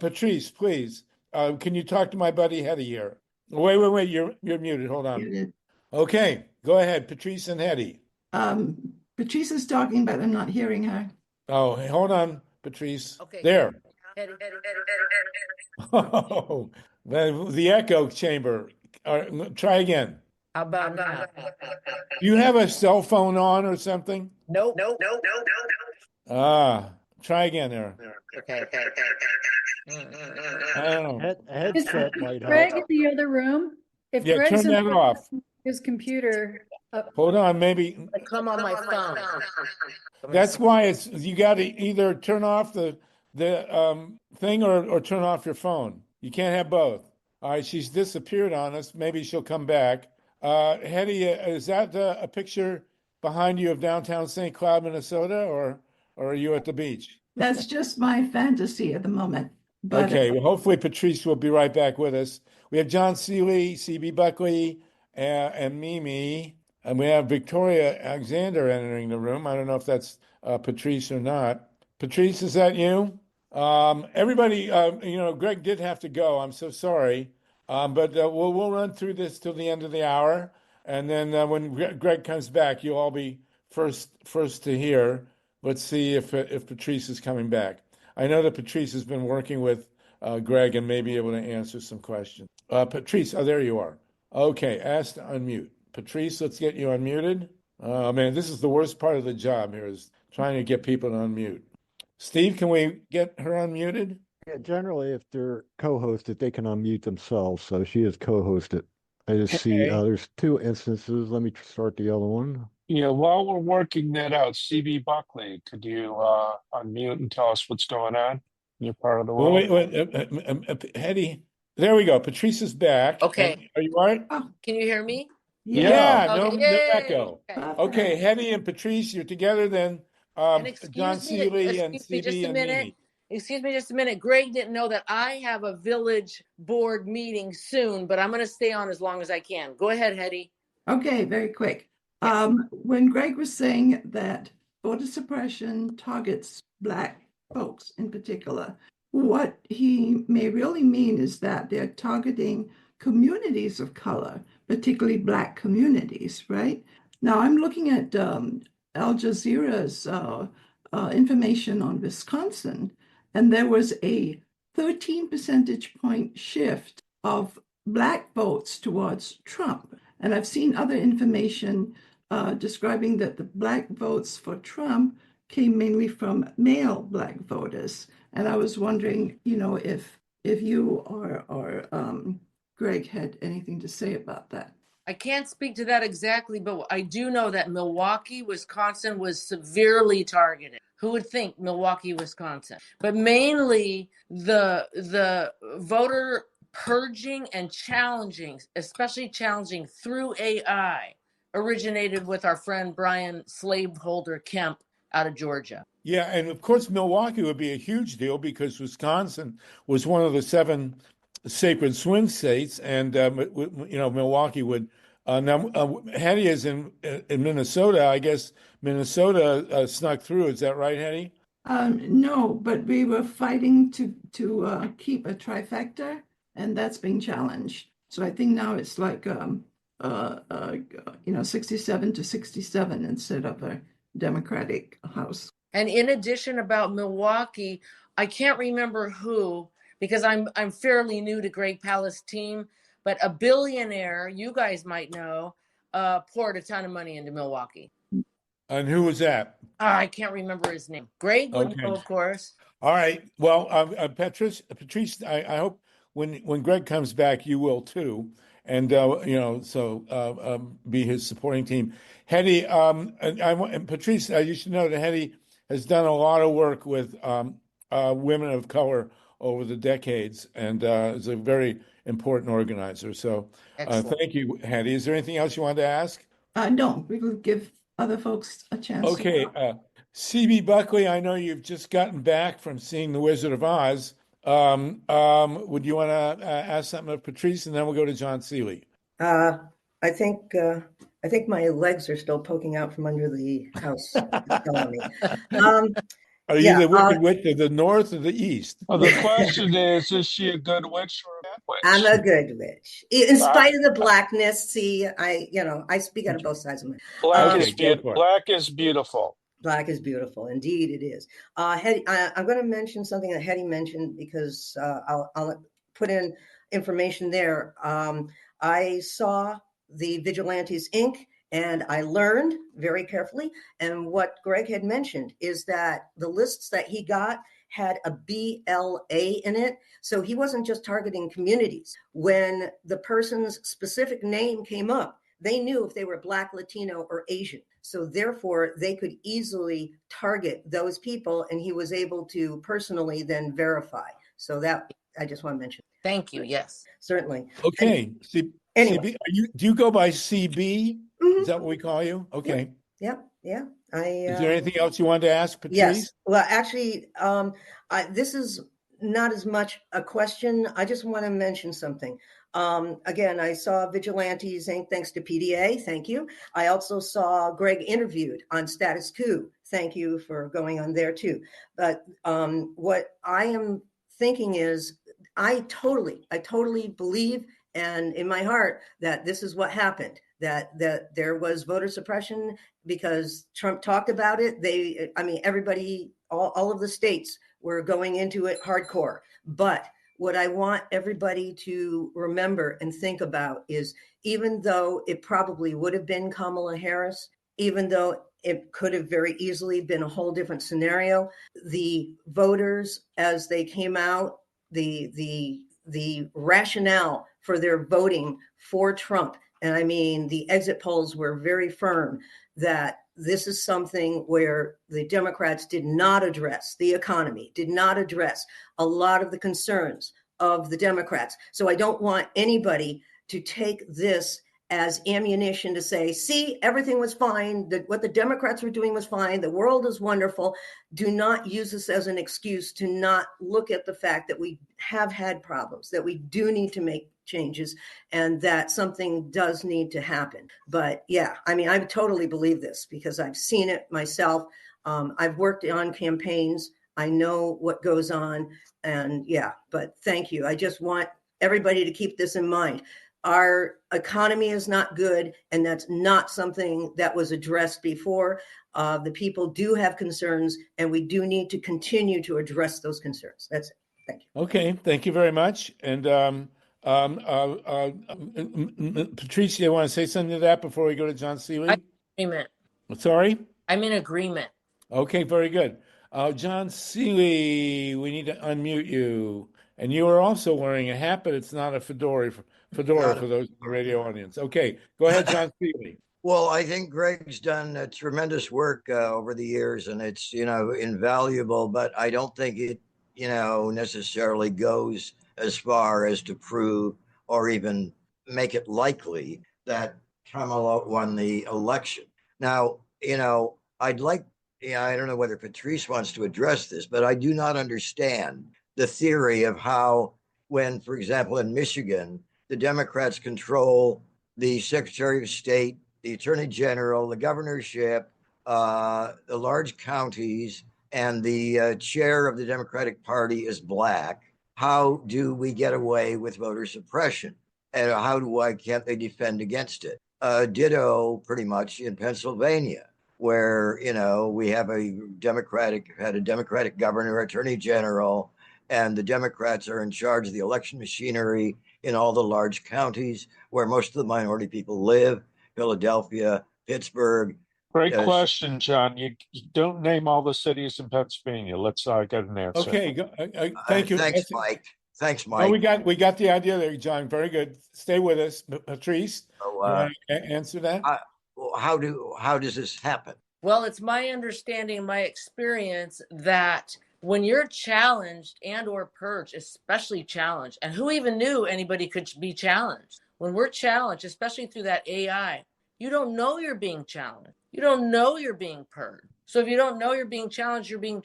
Patrice, please, can you talk to my buddy HEDY here? Wait, you're muted. Hold on. Muted. Okay, go ahead, Patrice and HEDY. Patrice is talking, but I'm not hearing her. Oh, hold on, Patrice. Okay. There. Oh, the echo chamber. Try again. How about now? You have a cell phone on or something? Nope. Try again there. Okay. I don't know. Is Greg in the other room? If Yeah, Greg's turn that off. his computer, Hold on, maybe Come on my phone. that's why you got to either turn off the thing or turn off your phone. You can't have both. All right, she's disappeared on us. Maybe she'll come back. Hedy, is that a picture behind you of downtown St. Cloud, Minnesota, or are you at the beach? That's just my fantasy at the moment. But Okay, well, hopefully Patrice will be right back with us. We have John Seeley, CB Buckley, and Mimi, and we have Victoria Alexander entering the room. I don't know if that's Patrice or not. Patrice, is that you? Everybody, Greg did have to go. I'm so sorry, but we'll run through this till the end of the hour, and then when Greg comes back, you'll all be first to hear. Let's see if Patrice is coming back. I know that Patrice has been working with Greg and may be able to answer some questions. Patrice, there you are. Okay, ask to unmute. Patrice, let's get you unmuted. Oh, man, this is the worst part of the job here is trying to get people to unmute. Steve, can we get her unmuted? Yeah, generally, if they're co-hosted, they can unmute themselves. So she is co-hosted. I just see there's two instances. Let me start the other one. Yeah, while we're working that out, CB Buckley, could you unmute and tell us what's going on in your part of the world? Wait, Hedy, there we go. Patrice is back. Okay. Are you all right? Can you hear me? Yeah, Okay. no echo. Okay. Okay, Hedy and Patrice, you're together then. And John Seeley and excuse me just CB a and minute. Mimi. Excuse me just a minute. Greg didn't know that I have a village board meeting soon, but I'm going to stay on as long as I can. Go ahead, Hedy. okay, very quick. When Greg was saying that voter suppression targets Black folks in particular, what he may really mean is that they're targeting communities of color, particularly Black communities, right? Now, I'm looking at Al Jazeera's information on Wisconsin, and there was a 13 percentage point shift of Black votes towards Trump. And I've seen other information describing that the Black votes for Trump came mainly from male Black voters. And I was wondering, if you or Greg had anything to say about that. I can't speak to that exactly, but I do know that Milwaukee, Wisconsin was severely targeted. Who would think Milwaukee, Wisconsin? But mainly the voter purging and challenging, especially challenging through AI, originated with our friend Brian Slaveholder Kemp out of Georgia. Yeah, and of course Milwaukee would be a huge deal because Wisconsin was one of the 7 sacred swing states, and Milwaukee would. Now, Hedy is in Minnesota. I guess Minnesota snuck through. Is that right, Hedy? No, but we were fighting to keep a trifecta, and that's being challenged. So I think now it's like 67 to 67 instead of a Democratic House. And in addition about Milwaukee, I can't remember who, because I'm fairly new to GREG PALAST team, but a billionaire, you guys might know, poured a ton of money into Milwaukee. And who was that? I can't remember his name. Greg would know, of course. All right. Well, Patrice, I hope when Greg comes back, you will too, and be his supporting team. Hedy, and Patrice, you should know that Hedy has done a lot of work with women of color over the decades, and is a very important organizer. So thank you, Hedy. Is there anything else you wanted to ask? No, we will give other folks a chance. Okay. CB Buckley, I know you've just gotten back from seeing The Wizard of Oz. Would you want to ask something of Patrice, and then we'll go to John Seeley? I think my legs are still poking out from under the house. Telling me. Are you the Wicked Witch of the North or the East? Well, the question is she a good witch or a bad witch? I'm a good witch. In spite of the blackness, see, I speak out of both sides of my. Black is beautiful. Black is beautiful. Indeed, it is. Hedy, I'm going to mention something that Hedy mentioned because I'll put in information there. I saw the Vigilantes Inc., and I learned very carefully. And what Greg had mentioned is that the lists that he got had a BLA in it. So he wasn't just targeting communities. When the person's specific name came up, they knew if they were Black, Latino, or Asian. So therefore, they could easily target those people, and he was able to personally then verify. So that I just want to mention. Thank you. Yes. Certainly. Okay. Anyway. CB, do you go by CB? Is that what we call you? Okay. Yep. Yeah. Is there anything else you wanted to ask, Patrice? Yes. Well, actually, this is not as much a question. I just want to mention something. Again, I saw Vigilantes Inc. Thanks to PDA. Thank you. I also saw Greg interviewed on Status Coup. Thank you for going on there too. But what I am thinking is I totally believe, and in my heart, that this is what happened, that there was voter suppression because Trump talked about it. Everybody, all of the states were going into it hardcore. But what I want everybody to remember and think about is, even though it probably would have been Kamala Harris, even though it could have very easily been a whole different scenario, the voters, as they came out, the rationale for their voting for Trump, and I mean, the exit polls were very firm that this is something where the Democrats did not address the economy, did not address a lot of the concerns of the Democrats. So I don't want anybody to take this as ammunition to say, see, everything was fine. What the Democrats were doing was fine. The world is wonderful. Do not use this as an excuse to not look at the fact that we have had problems, that we do need to make changes, and that something does need to happen. But yeah, I mean, I totally believe this because I've seen it myself. I've worked on campaigns. I know what goes on. And yeah, but thank you. I just want everybody to keep this in mind. Our economy is not good, and that's not something that was addressed before. The people do have concerns, and we do need to continue to address those concerns. That's it. Thank you. Okay, thank you very much. And Patrice, you want to say something to that before we go to John Seeley? Agreement. Sorry? I'm in agreement. Okay, very good. John Seeley, we need to unmute you. And you are also wearing a hat, but it's not a fedora for those in the radio audience. Okay, go ahead, John Seeley. Well, I think Greg's done tremendous work over the years, and it's, invaluable, but I don't think it, necessarily goes as far as to prove or even make it likely that Kamala won the election. Now, I'd like, I don't know whether Patrice wants to address this, but I do not understand the theory of how, when, for example, in Michigan, the Democrats control the Secretary of State, the Attorney General, the governorship, the large counties, and the chair of the Democratic Party is Black. How do we get away with voter suppression? And can't they defend against it? Ditto pretty much in Pennsylvania, where, we have a Democratic governor, Attorney General, and the Democrats are in charge of the election machinery in all the large counties where most of the minority people live, Philadelphia, Pittsburgh. Great question, John. You don't name all the cities in Pennsylvania. Let's get an answer. Okay, thank you. Thanks, Mike. Thanks, Mike. Oh, we got the idea there, John. Very good. Stay with us, Patrice. You want to answer that? How does this happen? Well, it's my understanding, my experience that when you're challenged and or purged, especially challenged, and who even knew anybody could be challenged? When we're challenged, especially through that AI, you don't know you're being challenged. You don't know you're being purged. So if you don't know you're being challenged, you're being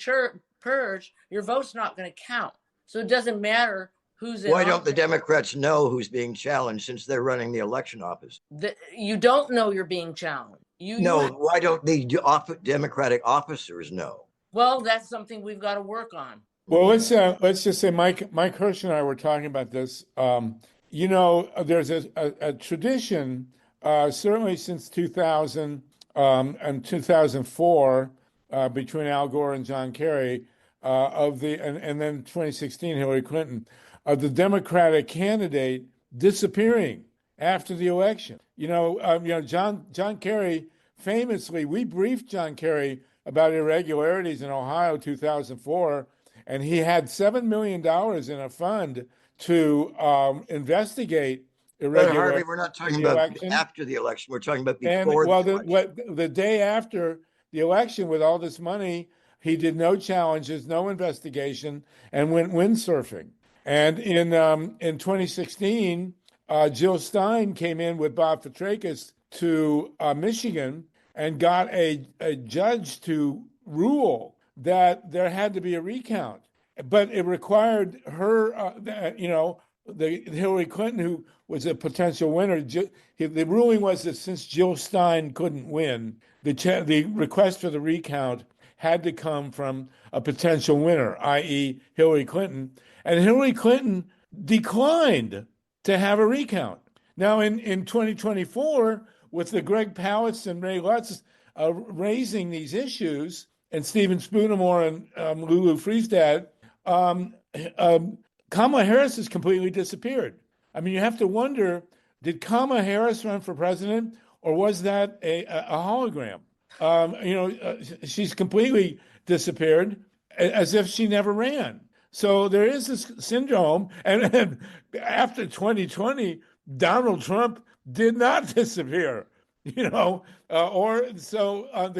purged, your vote's not going to count. So it doesn't matter who's in. Why don't the Democrats know who's being challenged since they're running the election office? You don't know you're being challenged. Why don't the Democratic officers know? Well, that's something we've got to work on. Well, let's just say Mike Hirsch and I were talking about this. There's a tradition, certainly since 2000 and 2004, between Al Gore and John Kerry, and then 2016 Hillary Clinton, of the Democratic candidate disappearing after the election. John Kerry famously, we briefed John Kerry about irregularities in Ohio 2004, and he had $7 million in a fund to investigate But irregular Harvey, we're not talking in the about election. after the election. We're talking about And before well, the election. the day after the election, with all this money, he did no challenges, no investigation, and went windsurfing. And in 2016, Jill Stein came in with Bob Petrakis to Michigan and got a judge to rule that there had to be a recount, but it required her, the Hillary Clinton, who was a potential winner. The ruling was that since Jill Stein couldn't win, the request for the recount had to come from a potential winner, i.e., Hillary Clinton, and Hillary Clinton declined to have a recount. Now, in 2024, with the GREG PALAST and Ray Lutz raising these issues, and Stephen Spoonemore and Lulu Friestad, Kamala Harris has completely disappeared. I mean, you have to wonder, did Kamala Harris run for president, or was that a hologram? She's completely disappeared, as if she never ran. So there is this syndrome. And after 2020, Donald Trump did not disappear, the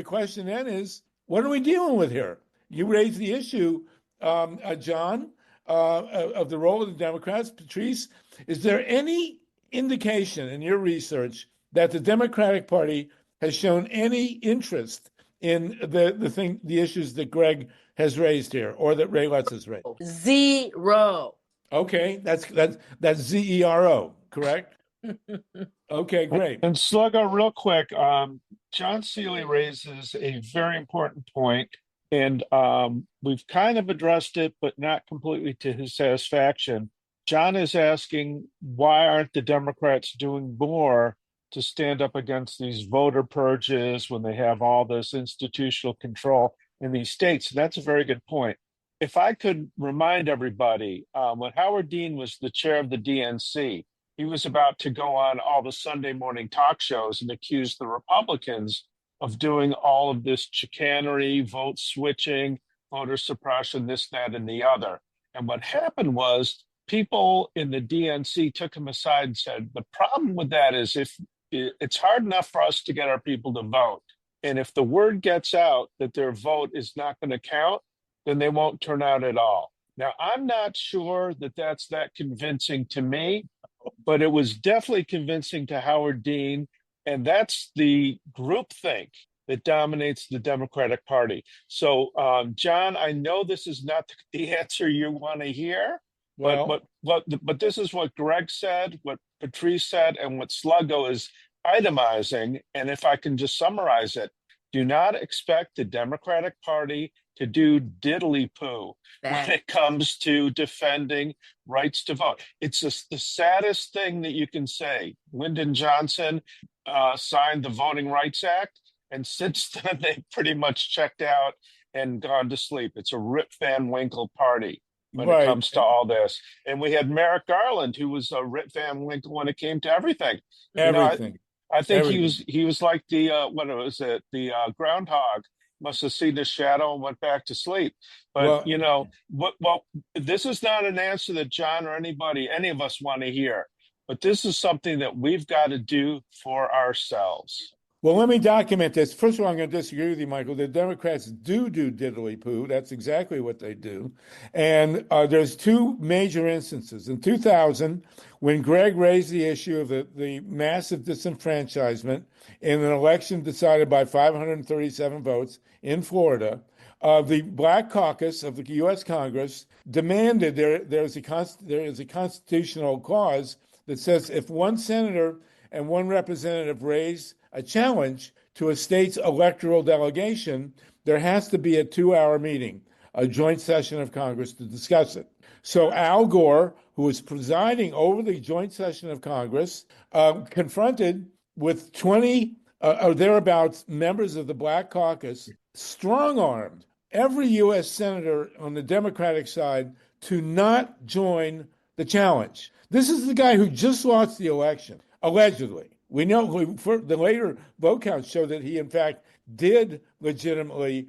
question then is, what are we dealing with here? You raised the issue, John, of the role of the Democrats. Patrice, is there any indication in your research that the Democratic Party has shown any interest in the issues that Greg has raised here, or that Ray Lutz has raised? Zero. Okay, that's ZERO, correct? Okay, great. And Sluggo, real quick, John Seeley raises a very important point, and we've kind of addressed it, but not completely to his satisfaction. John is asking, why aren't the Democrats doing more to stand up against these voter purges when they have all this institutional control in these states? And that's a very good point. If I could remind everybody, when Howard Dean was the chair of the DNC, he was about to go on all the Sunday morning talk shows and accuse the Republicans of doing all of this chicanery, vote switching, voter suppression, this, that, and the other. And what happened was people in the DNC took him aside and said, the problem with that is if it's hard enough for us to get our people to vote. And if the word gets out that their vote is not going to count, then they won't turn out at all. Now, I'm not sure that that's that convincing to me, but it was definitely convincing to Howard Dean. And that's the groupthink that dominates the Democratic Party. So, John, I know this is not the answer you want to hear, but this is what Greg said, what Patrice said, and what Sluggo is itemizing. And if I can just summarize it, do not expect the Democratic Party to do diddly-poo when it comes to defending rights to vote. It's just the saddest thing that you can say. Lyndon Johnson signed the Voting Rights Act, and since then they pretty much checked out and gone to sleep. It's a Rip Van Winkle party when it comes to all this. And we had Merrick Garland, who was a Rip Van Winkle when it came to everything. Everything. I think he was like the groundhog. Must have seen the shadow and went back to sleep. But this is not an answer that John or any of us want to hear. But this is something that we've got to do for ourselves. Well, let me document this. First of all, I'm going to disagree with you, Michael. The Democrats do diddly-poo. That's exactly what they do. And there's two major instances. In 2000, when Greg raised the issue of the massive disenfranchisement in an election decided by 537 votes in Florida, the Black Caucus of the U.S. Congress demanded there is a constitutional clause that says if one senator and one representative raise a challenge to a state's electoral delegation, there has to be a 2-hour meeting, a joint session of Congress to discuss it. So Al Gore, who was presiding over the joint session of Congress, confronted with 20 or thereabouts members of the Black Caucus, strong-armed every U.S. senator on the Democratic side to not join the challenge. This is the guy who just lost the election, allegedly. We know the later vote counts show that he, in fact, did legitimately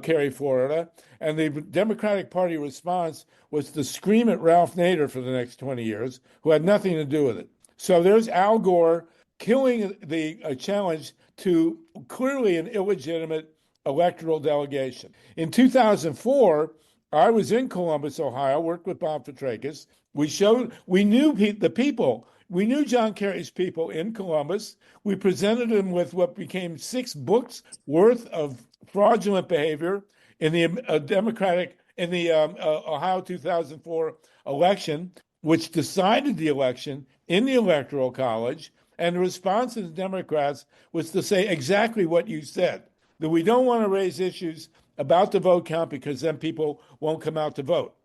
carry Florida. And the Democratic Party response was to scream at Ralph Nader for the next 20 years, who had nothing to do with it. So there's Al Gore killing the challenge to clearly an illegitimate electoral delegation. In 2004, I was in Columbus, Ohio, worked with Bob Petrakis. We knew the people. We knew John Kerry's people in Columbus. We presented them with what became 6 books worth of fraudulent behavior in the Ohio 2004 election, which decided the election in the Electoral College. And the response of the Democrats was to say exactly what you said, that we don't want to raise issues about the vote count because then people won't come out to vote.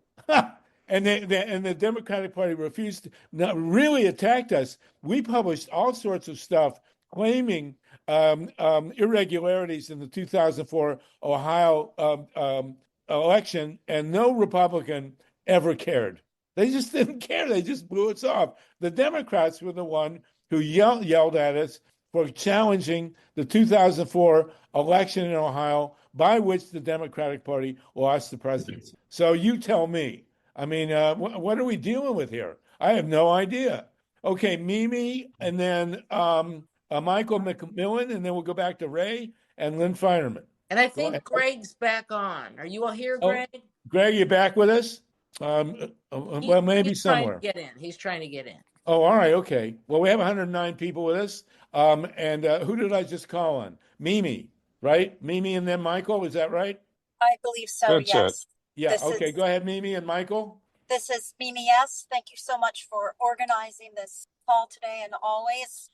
And the Democratic Party refused, really attacked us. We published all sorts of stuff claiming irregularities in the 2004 Ohio election, and no Republican ever cared. They just didn't care. They just blew us off. The Democrats were the one who yelled at us for challenging the 2004 election in Ohio, by which the Democratic Party lost the presidency. So you tell me. I mean, what are we dealing with here? I have no idea. Okay, Mimi, and then Michael McMillan, and then we'll go back to Ray and LYNN FEINERMAN. And I think Greg's back on. Are you all here, Greg? Greg, you back with us? Well, maybe he's somewhere. Trying to get in. He's trying to get in. Oh, all right, okay. Well, we have 109 people with us. And who did I just call on? Mimi, right? Mimi and then Michael, is that right? I believe so, yes. Yeah, okay, go ahead, Mimi and Michael. This is Mimi S. Thank you so much for organizing this call today and always.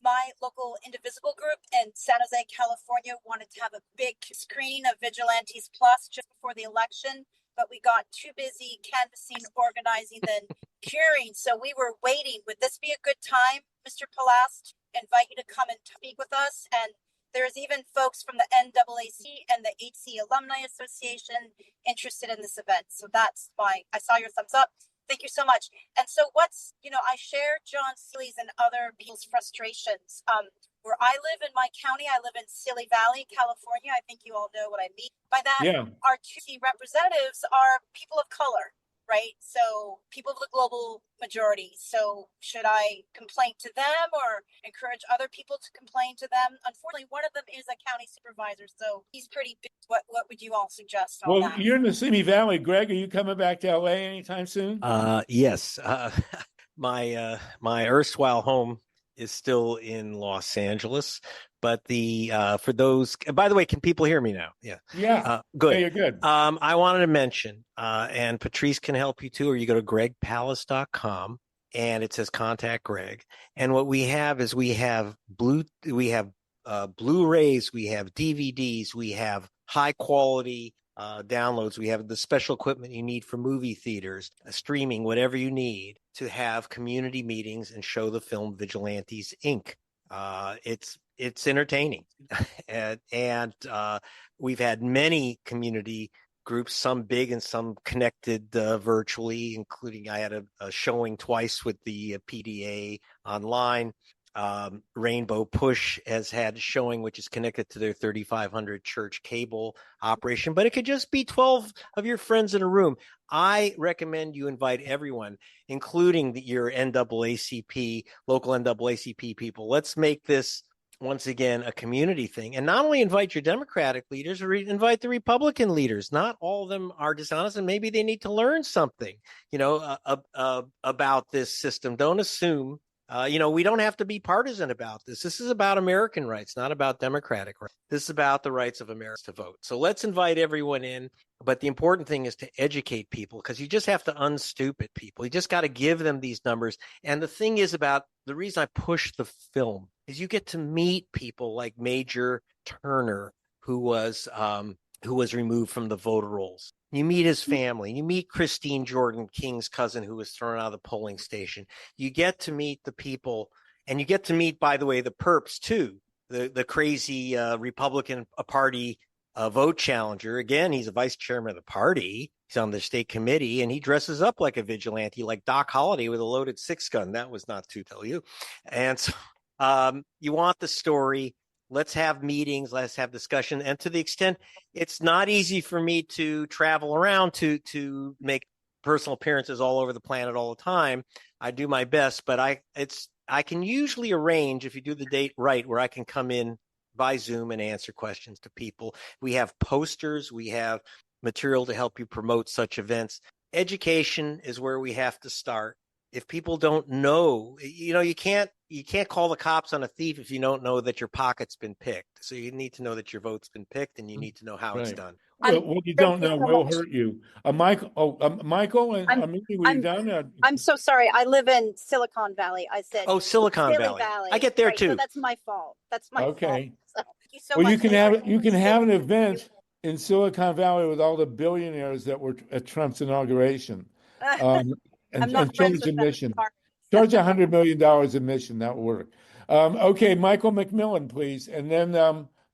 My local indivisible group in San Jose, California wanted to have a big screening of Vigilantes Plus just before the election, but we got too busy canvassing, organizing, then curing. So we were waiting. Would this be a good time, Mr. Palast? Invite you to come and speak with us. And there's even folks from the NAAC and the HC Alumni Association interested in this event. So that's I saw your thumbs up. Thank you so much. And so I share John Seeley's and other people's frustrations. Where I live in my county, I live in Seeley Valley, California. I think you all know what I mean by that. Yeah. Our 2 representatives are people of color, right? So people of the global majority. So should I complain to them or encourage other people to complain to them? Unfortunately, one of them is a county supervisor, so he's pretty big. What would you all suggest on that? You're in the Simi Valley. Greg, are you coming back to LA anytime soon? Yes. My erstwhile home is still in Los Angeles, but for those, by the way, can people hear me now? Yeah. Good. Yeah, you're good. I wanted to mention, and Patrice can help you too, or you go to gregpalast.com and it says contact Greg. And what we have is we have Blu-rays, we have DVDs, we have high quality downloads. We have the special equipment you need for movie theaters, streaming, whatever you need to have community meetings and show the film Vigilantes Inc. It's entertaining. and we've had many community groups, some big and some connected virtually, including I had a showing twice with the PDA online. Rainbow Push has had a showing which is connected to their 3,500 church cable operation, but it could just be 12 of your friends in a room. I recommend you invite everyone, including your NAACP, local NAACP people. Let's make this once again a community thing, and not only invite your Democratic leaders, invite the Republican leaders. Not all of them are dishonest, and maybe they need to learn something, about this system. Don't assume. We don't have to be partisan about this. This is about American rights, not about Democratic rights. This is about the rights of Americans to vote. So let's invite everyone in. But the important thing is to educate people, because you just have to unstupid people. You just got to give them these numbers. And the thing is about the reason I push the film is you get to meet people like Major Turner, who was removed from the voter rolls. You meet his family. You meet Christine Jordan King's cousin, who was thrown out of the polling station. You get to meet the people, and you get to meet, by the way, the perps too. The crazy Republican Party vote challenger. Again, he's a vice chairman of the party. He's on the state committee, and he dresses up like a vigilante, like Doc Holliday with a loaded 6-gun. That was not to tell you. And so you want the story. let's have meetings, let's have discussion. And to the extent it's not easy for me to travel around to make personal appearances all over the planet all the time, I do my best, but I can usually arrange, if you do the date right, where I can come in by Zoom and answer questions to people. We have posters, we have material to help you promote such events. Education is where we have to start. If people don't know, you can't call the cops on a thief if you don't know that your pocket's been picked. So you need to know that your vote's been picked, and you need to know how it's done. Well, what you don't know will hurt you. Michael and Mickey, were you done? I'm so sorry. I live in Silicon Valley. I said Silicon Silly Valley. I get there too. So that's my fault. That's my fault. So, thank you so well, much. you can have an event in Silicon Valley with all the billionaires that were at Trump's inauguration, and charge admission. Charge $100 million admission. That will work. Okay, Michael McMillan, please, and then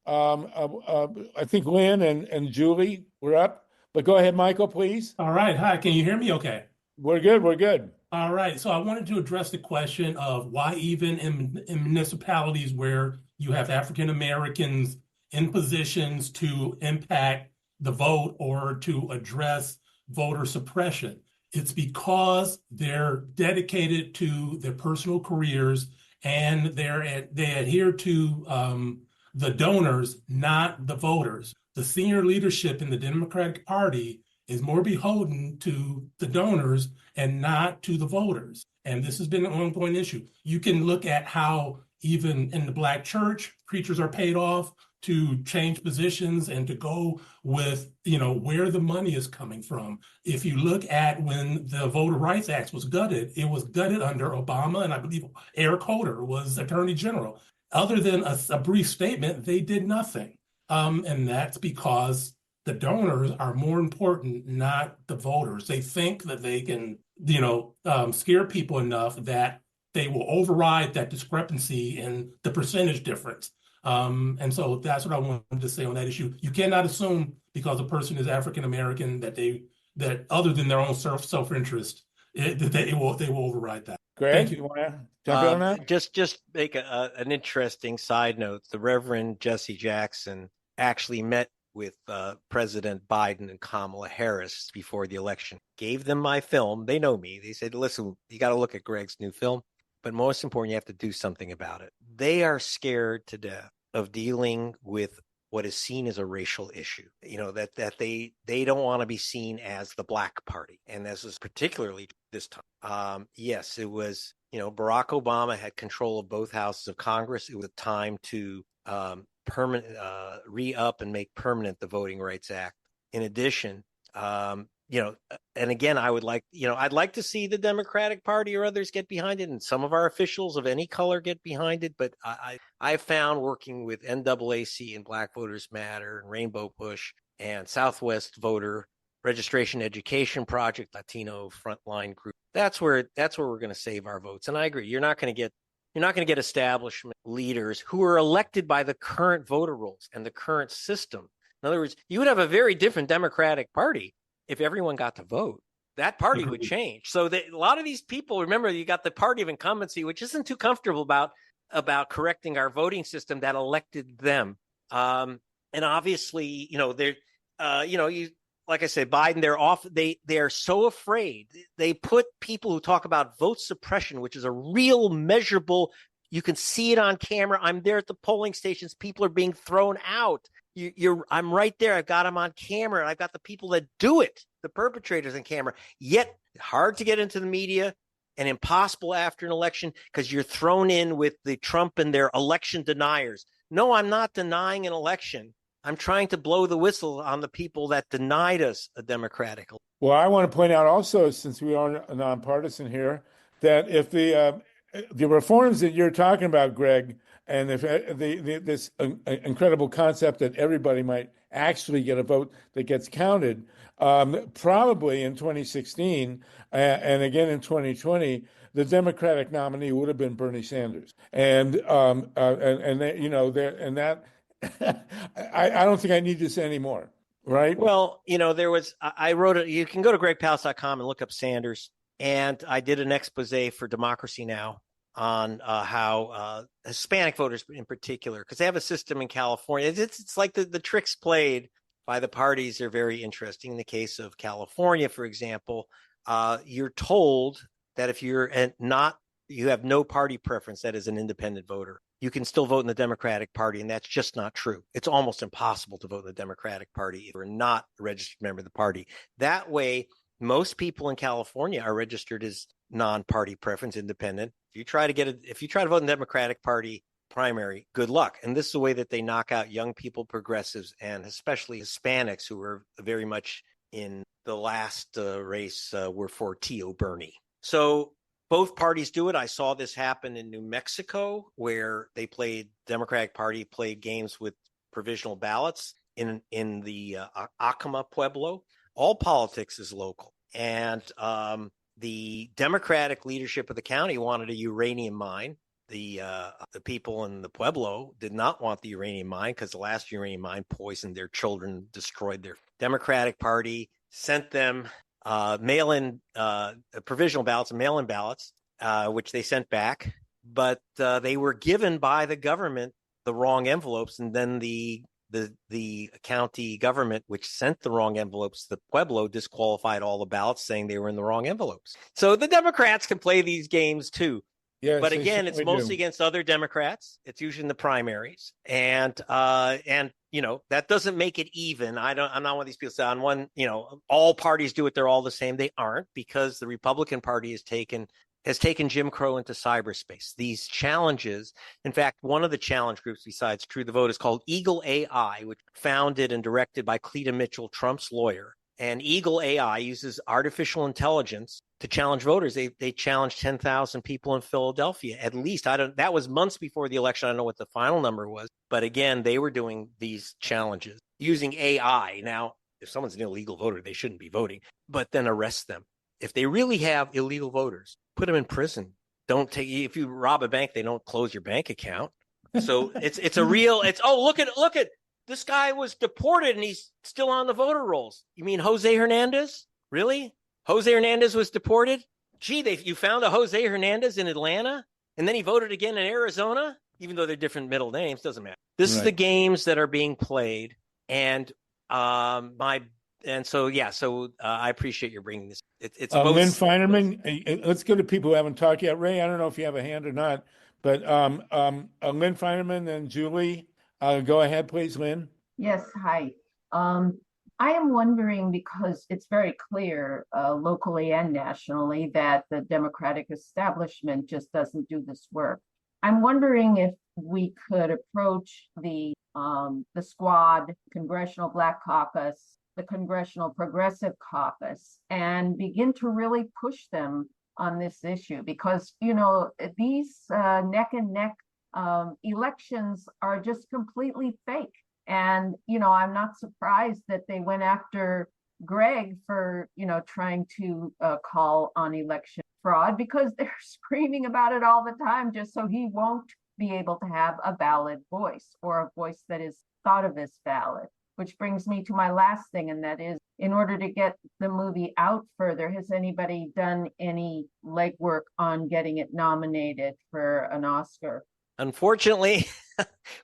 I think Lynn and Julie were up. But go ahead, Michael, please. All right. Hi. Can you hear me okay? We're good. We're good. All right. So I wanted to address the question of why even in municipalities where you have African Americans in positions to impact the vote or to address voter suppression. It's because they're dedicated to their personal careers and they adhere to the donors, not the voters. The senior leadership in the Democratic Party is more beholden to the donors and not to the voters. And this has been an ongoing issue. You can look at how even in the Black church, preachers are paid off to change positions and to go with, where the money is coming from. If you look at when the Voter Rights Act was gutted, it was gutted under Obama, and I believe Eric Holder was Attorney General. Other than a brief statement, they did nothing. And that's because the donors are more important, not the voters. They think that they can, scare people enough that they will override that discrepancy in the percentage difference. And so that's what I wanted to say on that issue. You cannot assume because a person is African American that other than their own self-interest, they will override that. Greg, thank you. You want to jump in on that? Just make an interesting side note. The Reverend Jesse Jackson actually met with President Biden and Kamala Harris before the election. Gave them my film. They know me. They said, listen, you got to look at Greg's new film. But most important, you have to do something about it. They are scared to death of dealing with what is seen as a racial issue. That they don't want to be seen as the Black party. And this is particularly this time. Yes, it was, Barack Obama had control of both houses of Congress. It was a time to re-up and make permanent the Voting Rights Act. In addition, and again, I would like, I'd like to see the Democratic Party or others get behind it, and some of our officials of any color get behind it. But I found working with NAAC and Black Voters Matter and Rainbow Push and Southwest Voter Registration Education Project, Latino Frontline Group. That's where we're going to save our votes. And I agree, you're not going to get establishment leaders who are elected by the current voter rolls and the current system. In other words, you would have a very different Democratic Party if everyone got to vote. That party would change. So a lot of these people, remember, you got the party of incumbency, which isn't too comfortable about correcting our voting system that elected them. And obviously, like I said, Biden, they're so afraid. They put people who talk about vote suppression, which is a real measurable, you can see it on camera. I'm there at the polling stations. People are being thrown out. I'm right there. I've got them on camera. I've got the people that do it, the perpetrators on camera. Yet hard to get into the media and impossible after an election because you're thrown in with the Trump and their election deniers. No, I'm not denying an election. I'm trying to blow the whistle on the people that denied us a democratic election. Well, I want to point out also, since we are nonpartisan here, that if the reforms that you're talking about, Greg, and if this incredible concept that everybody might actually get a vote that gets counted, probably in 2016 and again in 2020, the Democratic nominee would have been Bernie Sanders, and that I don't think I need to say any more. Right. Well, I wrote it. You can go to gregpalast.com and look up Sanders. And I did an expose for Democracy Now! how Hispanic voters in particular, because they have a system in California. It's like the tricks played by the parties are very interesting. In the case of California, for example, you're told that if you have no party preference, that is an independent voter, you can still vote in the Democratic Party, and that's just not true. It's almost impossible to vote in the Democratic Party if you're not a registered member of the party. That way, most people in California are registered as non-party preference independent. If you try to vote in the Democratic Party primary, good luck. And this is the way that they knock out young people, progressives, and especially Hispanics who were very much in the last race were for Tio Bernie. So both parties do it. I saw this happen in New Mexico, where Democratic Party played games with provisional ballots in the Acoma Pueblo. All politics is local. And the Democratic leadership of the county wanted a uranium mine. The people in the Pueblo did not want the uranium mine because the last uranium mine poisoned their children, destroyed their Democratic Party, sent them mail-in provisional ballots and mail-in ballots, which they sent back, but they were given by the government the wrong envelopes, and then the county government, which sent the wrong envelopes to the Pueblo, disqualified all the ballots, saying they were in the wrong envelopes. So the Democrats can play these games too. Yes, but again, it's mostly against other Democrats. It's usually in the primaries, and that doesn't make it even. I'm not one of these people say on one, all parties do it. They're all the same. They aren't, because the Republican Party has taken Jim Crow into cyberspace. These challenges, in fact, one of the challenge groups besides True the Vote is called Eagle AI, which founded and directed by Cleta Mitchell, Trump's lawyer. And Eagle AI uses artificial intelligence to challenge voters. They challenged 10,000 people in Philadelphia, at least. That was months before the election. I don't know what the final number was, but again, they were doing these challenges using AI. Now, if someone's an illegal voter, they shouldn't be voting, but then arrest them. If they really have illegal voters, put them in prison. If you rob a bank, they don't close your bank account. So look at this guy was deported and he's still on the voter rolls. You mean Jose Hernandez? Really? Jose Hernandez was deported? Gee, you found a Jose Hernandez in Atlanta and then he voted again in Arizona, even though they're different middle names, doesn't matter. This is the games that are being played. And I appreciate your bringing this. It's LYNN Feinerman. Let's go to people who haven't talked yet. Ray, I don't know if you have a hand or not, but LYNN Feinerman and Julie, go ahead, please, Lynn. Yes, hi. I am wondering, because it's very clear locally and nationally that the Democratic establishment just doesn't do this work. I'm wondering if we could approach the Squad, Congressional Black Caucus, the Congressional Progressive Caucus, and begin to really push them on this issue, because these neck and neck elections are just completely fake. And I'm not surprised that they went after Greg for trying to call on election fraud, because they're screaming about it all the time, just so he won't be able to have a valid voice, or a voice that is thought of as valid. Which brings me to my last thing, and that is, in order to get the movie out further, has anybody done any legwork on getting it nominated for an Oscar? Unfortunately,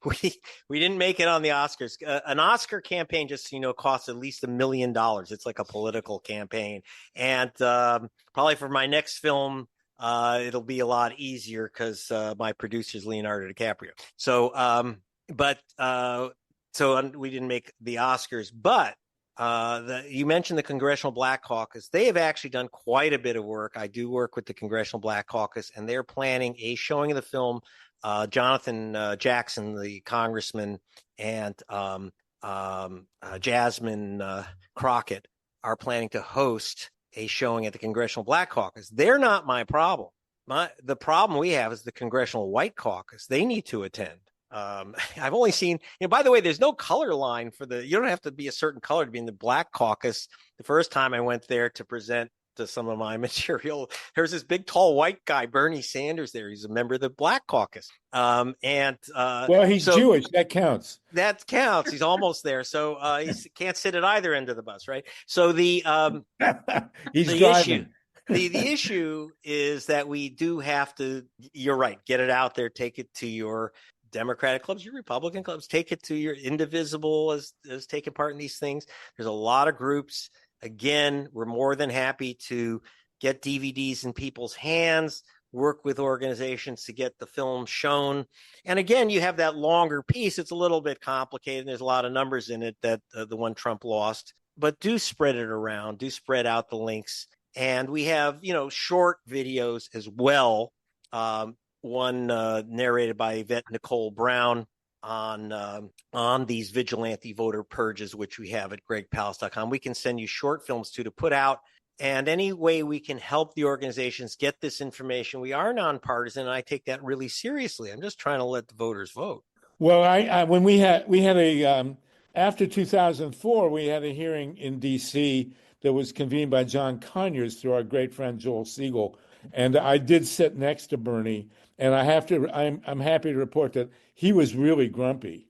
we didn't make it on the Oscars. An Oscar campaign, just costs at least $1 million. It's like a political campaign, and probably for my next film, it'll be a lot easier because my producer is Leonardo DiCaprio. So, So we didn't make the Oscars, but you mentioned the Congressional Black Caucus. They have actually done quite a bit of work. I do work with the Congressional Black Caucus, and they're planning a showing of the film. Jonathan Jackson, the congressman, and Jasmine Crockett are planning to host a showing at the Congressional Black Caucus. They're not my problem. The problem we have is the Congressional White Caucus. They need to attend. I've only seen, by the way, there's no color line you don't have to be a certain color to be in the Black Caucus. The first time I went there to present to some of my material, there's this big, tall, white guy, Bernie Sanders there. He's a member of the Black Caucus. Well, he's Jewish. That counts. That counts. He's almost there. So he can't sit at either end of the bus, right? So he's driving. The issue is that we do have to, you're right, get it out there, take it to your Democratic clubs, your Republican clubs, take it to your Indivisible as taking part in these things. There's a lot of groups. Again, we're more than happy to get DVDs in people's hands, work with organizations to get the film shown. And again, you have that longer piece. It's a little bit complicated. There's a lot of numbers in it that the one Trump lost, but do spread it around, do spread out the links. And we have, short videos as well. One narrated by Yvette Nicole Brown on these vigilante voter purges, which we have at gregpalast.com. We can send you short films to put out. And any way we can help the organizations get this information. We are nonpartisan, and I take that really seriously. I'm just trying to let the voters vote. Well, when we had a after 2004, we had a hearing in D.C. that was convened by John Conyers through our great friend Joel Siegel, and I did sit next to Bernie, and I'm happy to report that he was really grumpy.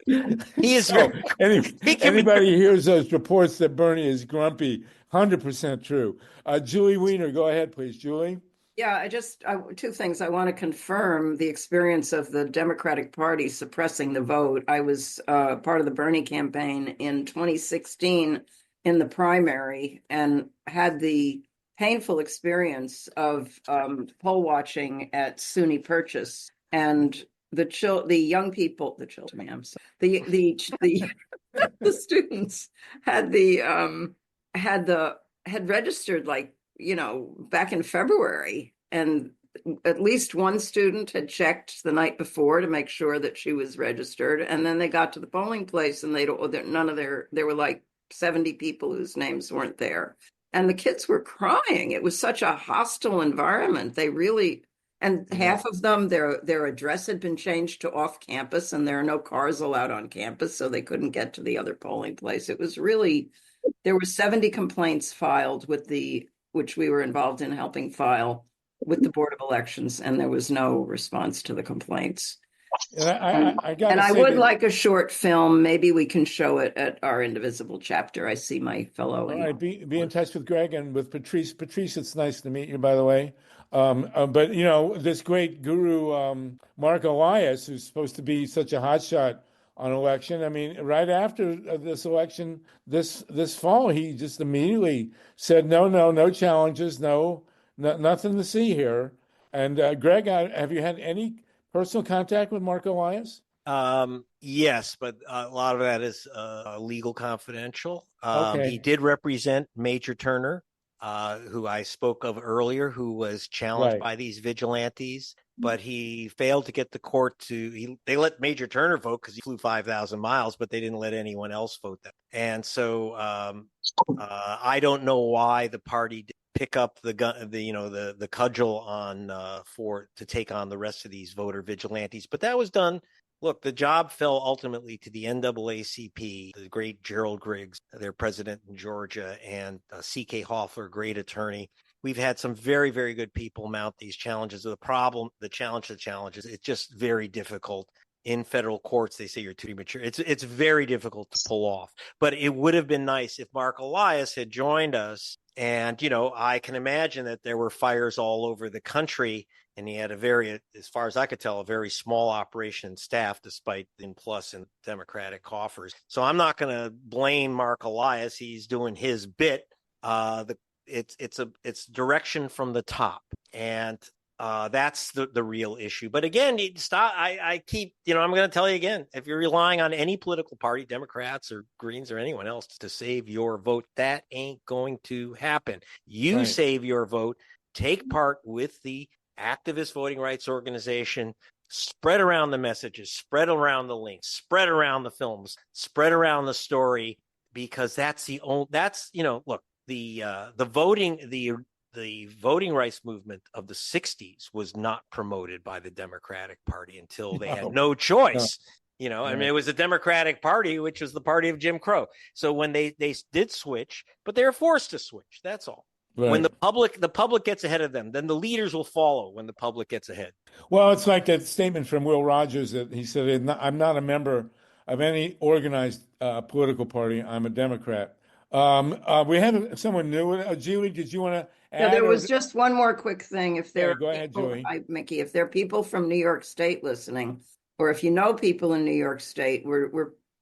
He is so anybody hears those reports that Bernie is grumpy, 100% true. Julie Weiner, go ahead, please, Julie. Yeah, two things. I want to confirm the experience of the Democratic Party suppressing the vote. I was part of the Bernie campaign in 2016 in the primary and had the painful experience of poll watching at SUNY Purchase, and the young people, the children, I'm sorry, the students had registered back in February, and at least one student had checked the night before to make sure that she was registered, and then they got to the polling place and there were like 70 people whose names weren't there, and the kids were crying. It was such a hostile environment. And half of them, their address had been changed to off campus, and there are no cars allowed on campus, so they couldn't get to the other polling place. It was really, there were 70 complaints filed which we were involved in helping file with the Board of Elections, and there was no response to the complaints. And I would like a short film. Maybe we can show it at our Indivisible chapter. I see my fellow. All right, be in touch with Greg and with Patrice. Patrice, it's nice to meet you, by the way. But this great guru, Mark Elias, who's supposed to be such a hotshot on election. I mean, right after this election, this fall, he just immediately said, no challenges, nothing to see here. And Greg, have you had any personal contact with Mark Elias? Yes, but a lot of that is legal confidential. Okay. He did represent Major Turner, who I spoke of earlier, who was challenged by these vigilantes, but he failed to get the court they let Major Turner vote because he flew 5,000 miles, but they didn't let anyone else vote that. And so I don't know why the party did pick up the gun, the cudgel on to take on the rest of these voter vigilantes, but that was done. Look, the job fell ultimately to the NAACP, the great Gerald Griggs, their president in Georgia, and C.K. Hoffler, great attorney. We've had some very, very good people mount these challenges. The challenge is it's just very difficult. In federal courts, they say you're too mature. It's very difficult to pull off. But it would have been nice if Mark Elias had joined us. And, I can imagine that there were fires all over the country, and he had as far as I could tell, a very small operation and staff, despite the plus in Democratic coffers. So I'm not going to blame Mark Elias. He's doing his bit. It's direction from the top, and that's the real issue. But again, I keep, I'm going to tell you again, if you're relying on any political party, Democrats or Greens or anyone else, to save your vote, that ain't going to happen. You save your vote, take part with the activist voting rights organization, spread around the messages, spread around the links, spread around the films, spread around the story, because look, the voting rights movement of the 60s was not promoted by the Democratic Party until they had no choice. I mean, it was the Democratic Party, which was the party of Jim Crow. So when they did switch, but they were forced to switch. That's all. Right. When the public gets ahead of them, then the leaders will follow when the public gets ahead. Well, it's like that statement from Will Rogers that he said, I'm not a member of any organized political party. I'm a Democrat. We have someone new. Julie, did you want to Yeah, there or- was just one more quick thing. If there Yeah, are go ahead, people, Julie. Mickey, if there are people from New York State listening, or if you know people in New York State,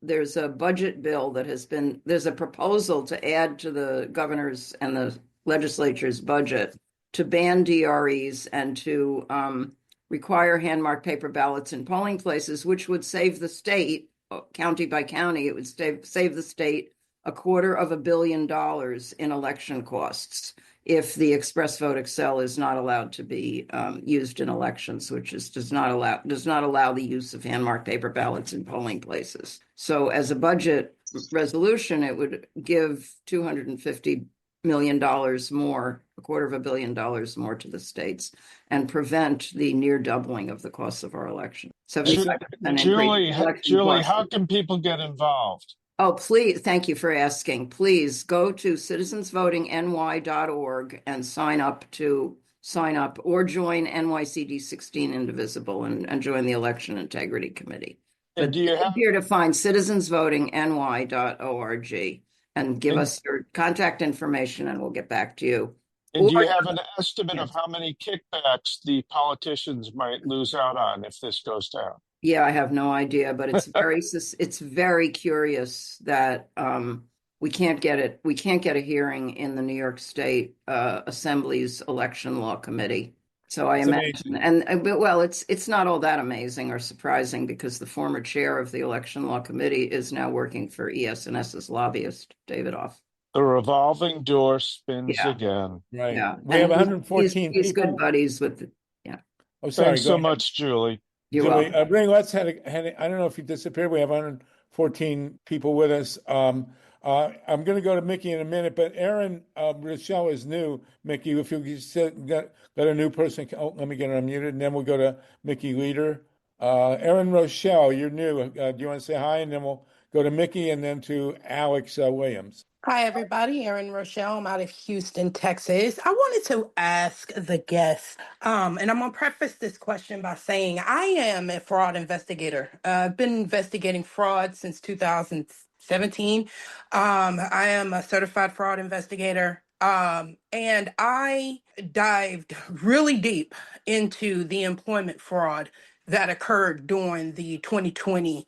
there's a budget bill there's a proposal to add to the governor's and the legislature's budget to ban DREs and to require hand-marked paper ballots in polling places, which would save the state, county by county, it would save the state $250 million in election costs if the Express Vote Excel is not allowed to be used in elections, which does not allow the use of hand-marked paper ballots in polling places. So as a budget resolution, it would give $250 million more, $250 million more to the states, and prevent the near doubling of the costs of our election. 75% Julie, how can people get involved? Oh, please. Thank you for asking. Please go to citizensvotingny.org and sign up or join NYCD 16 Indivisible and join the Election Integrity Committee. And But it's here to find citizensvotingny.org and give us your contact information and we'll get back to you. And do you have an estimate of how many kickbacks the politicians might lose out on if this goes down? Yeah, I have no idea, but it's very curious that we can't get it. We can't get a hearing in the New York State Assembly's Election Law Committee. So I imagine, it's not all that amazing or surprising because the former chair of the Election Law Committee is now working for ES&S's lobbyist, David Off. The revolving door spins again. Right. Yeah. We have 114 he's people. good buddies with Oh, sorry. Thanks so much, Julie. You're Julie, welcome. Ray Lutz had I don't know if he disappeared. We have 114 people with us. I'm going to go to Mickey in a minute, but ERINNE Rochelle is new. Mickey, if you let a new person, let me get her unmuted, and then we'll go to Mickey Leader. ERINNE Rochelle, you're new. Do you want to say hi? And then we'll go to Mickey and then to Alex Williams. Hi, everybody. ERINNE Rochelle. I'm out of Houston, Texas. I wanted to ask the guests, and I'm going to preface this question by saying I am a fraud investigator. I've been investigating fraud since 2017. I am a certified fraud investigator. And I dived really deep into the employment fraud that occurred during the 2020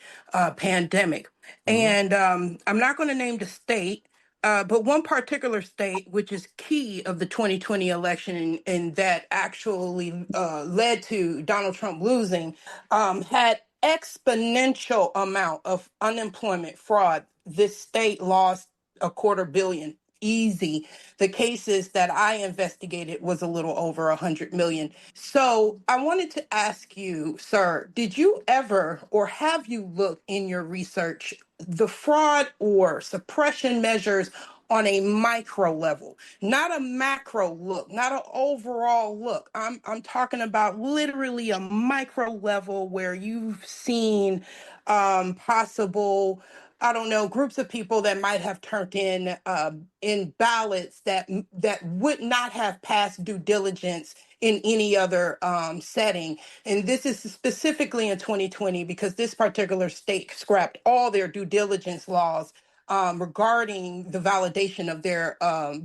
pandemic. And I'm not going to name the state, but one particular state, which is key of the 2020 election and that actually led to Donald Trump losing, had exponential amount of unemployment fraud. This state lost $250 million. Easy. The cases that I investigated was a little over 100 million. So I wanted to ask you, sir, did you ever or have you looked in your research the fraud or suppression measures on a micro level, not a macro look, not an overall look? I'm talking about literally a micro level where you've seen possible, I don't know, groups of people that might have turned in ballots that would not have passed due diligence in any other setting. And this is specifically in 2020 because this particular state scrapped all their due diligence laws regarding the validation of their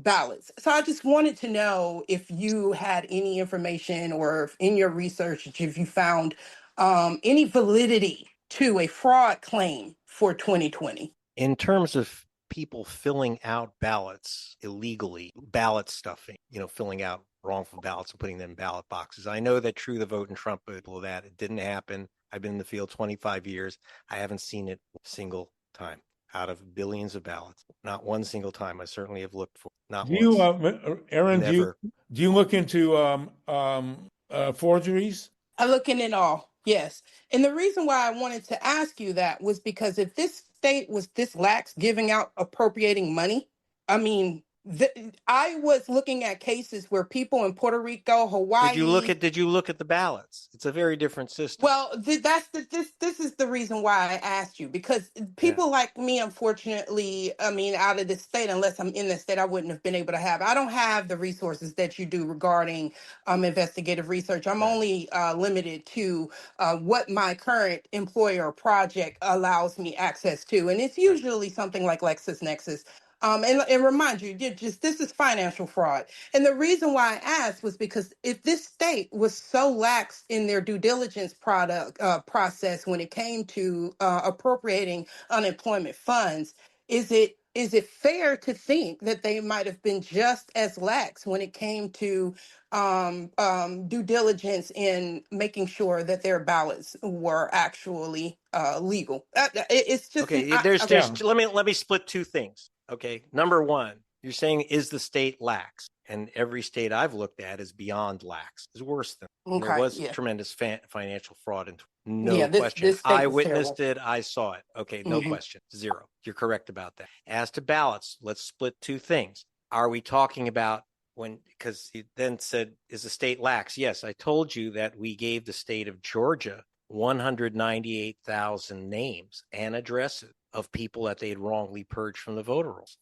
ballots. So I just wanted to know if you had any information or if in your research, if you found any validity to a fraud claim for 2020. In terms of people filling out ballots illegally, ballot stuffing, filling out wrongful ballots and putting them in ballot boxes. I know that True the Vote and Trump, that it didn't happen. I've been in the field 25 years. I haven't seen it a single time out of billions of ballots. Not one single time. I certainly have looked for it. Not once. ERINNE, Never. do you look into forgeries? I look in it all. Yes. And the reason why I wanted to ask you that was because if this state was this lax giving out appropriating money, I mean, I was looking at cases where people in Puerto Rico, Hawaii. Did you look at the ballots? It's a very different system. Well, this is the reason why I asked you, because people like me, unfortunately, I mean, out of the state, unless I'm in the state, I wouldn't have been able to have. I don't have the resources that you do regarding investigative research. I'm only limited to what my current employer or project allows me access to, and it's usually something like LexisNexis. And remind you, this is financial fraud. And the reason why I asked was because if this state was so lax in their due diligence process when it came to appropriating unemployment funds, is it fair to think that they might have been just as lax when it came to due diligence in making sure that their ballots were actually legal? It's just Okay, okay. let me split two things. Okay, number one, you're saying is the state lax, and every state I've looked at is beyond lax. It's worse than. And there was tremendous financial fraud, and no question. This state I was witnessed terrible. it. I saw it. Okay, no question. Zero. You're correct about that. As to ballots, let's split two things. Are we talking about because he then said, is the state lax? Yes, I told you that we gave the state of Georgia 198,000 names and addresses of people that they had wrongly purged from the voter rolls.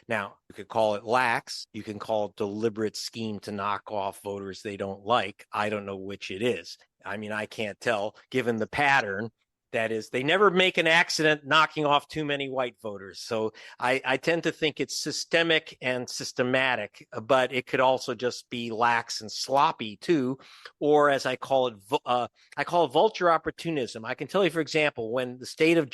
Now, you could call it lax. You can call it deliberate scheme to knock off voters they don't like. I don't know which it is. I mean, I can't tell, given the pattern. That is, they never make an accident knocking off too many white voters. So I tend to think it's systemic and systematic, but it could also just be lax and sloppy too, or as I call it vulture opportunism. I can tell you, for example, when the state of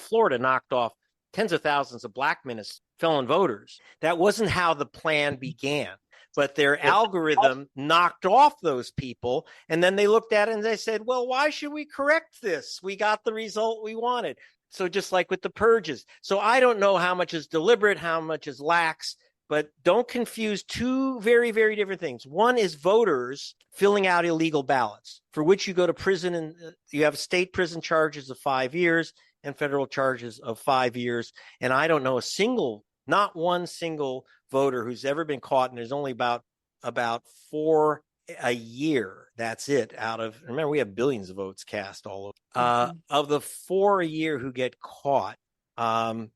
Florida knocked off tens of thousands of black men as felon voters, that wasn't how the plan began. But their algorithm knocked off those people. And then they looked at it and they said, well, why should we correct this? We got the result we wanted. So just like with the purges. So I don't know how much is deliberate, how much is lax, but don't confuse two very, very different things. One is voters filling out illegal ballots for which you go to prison, and you have state prison charges of 5 years and federal charges of 5 years. And I don't know not one single voter who's ever been caught, and there's only about 4 a year. That's it. Remember, we have billions of votes cast all over. Of the 4 a year who get caught, that's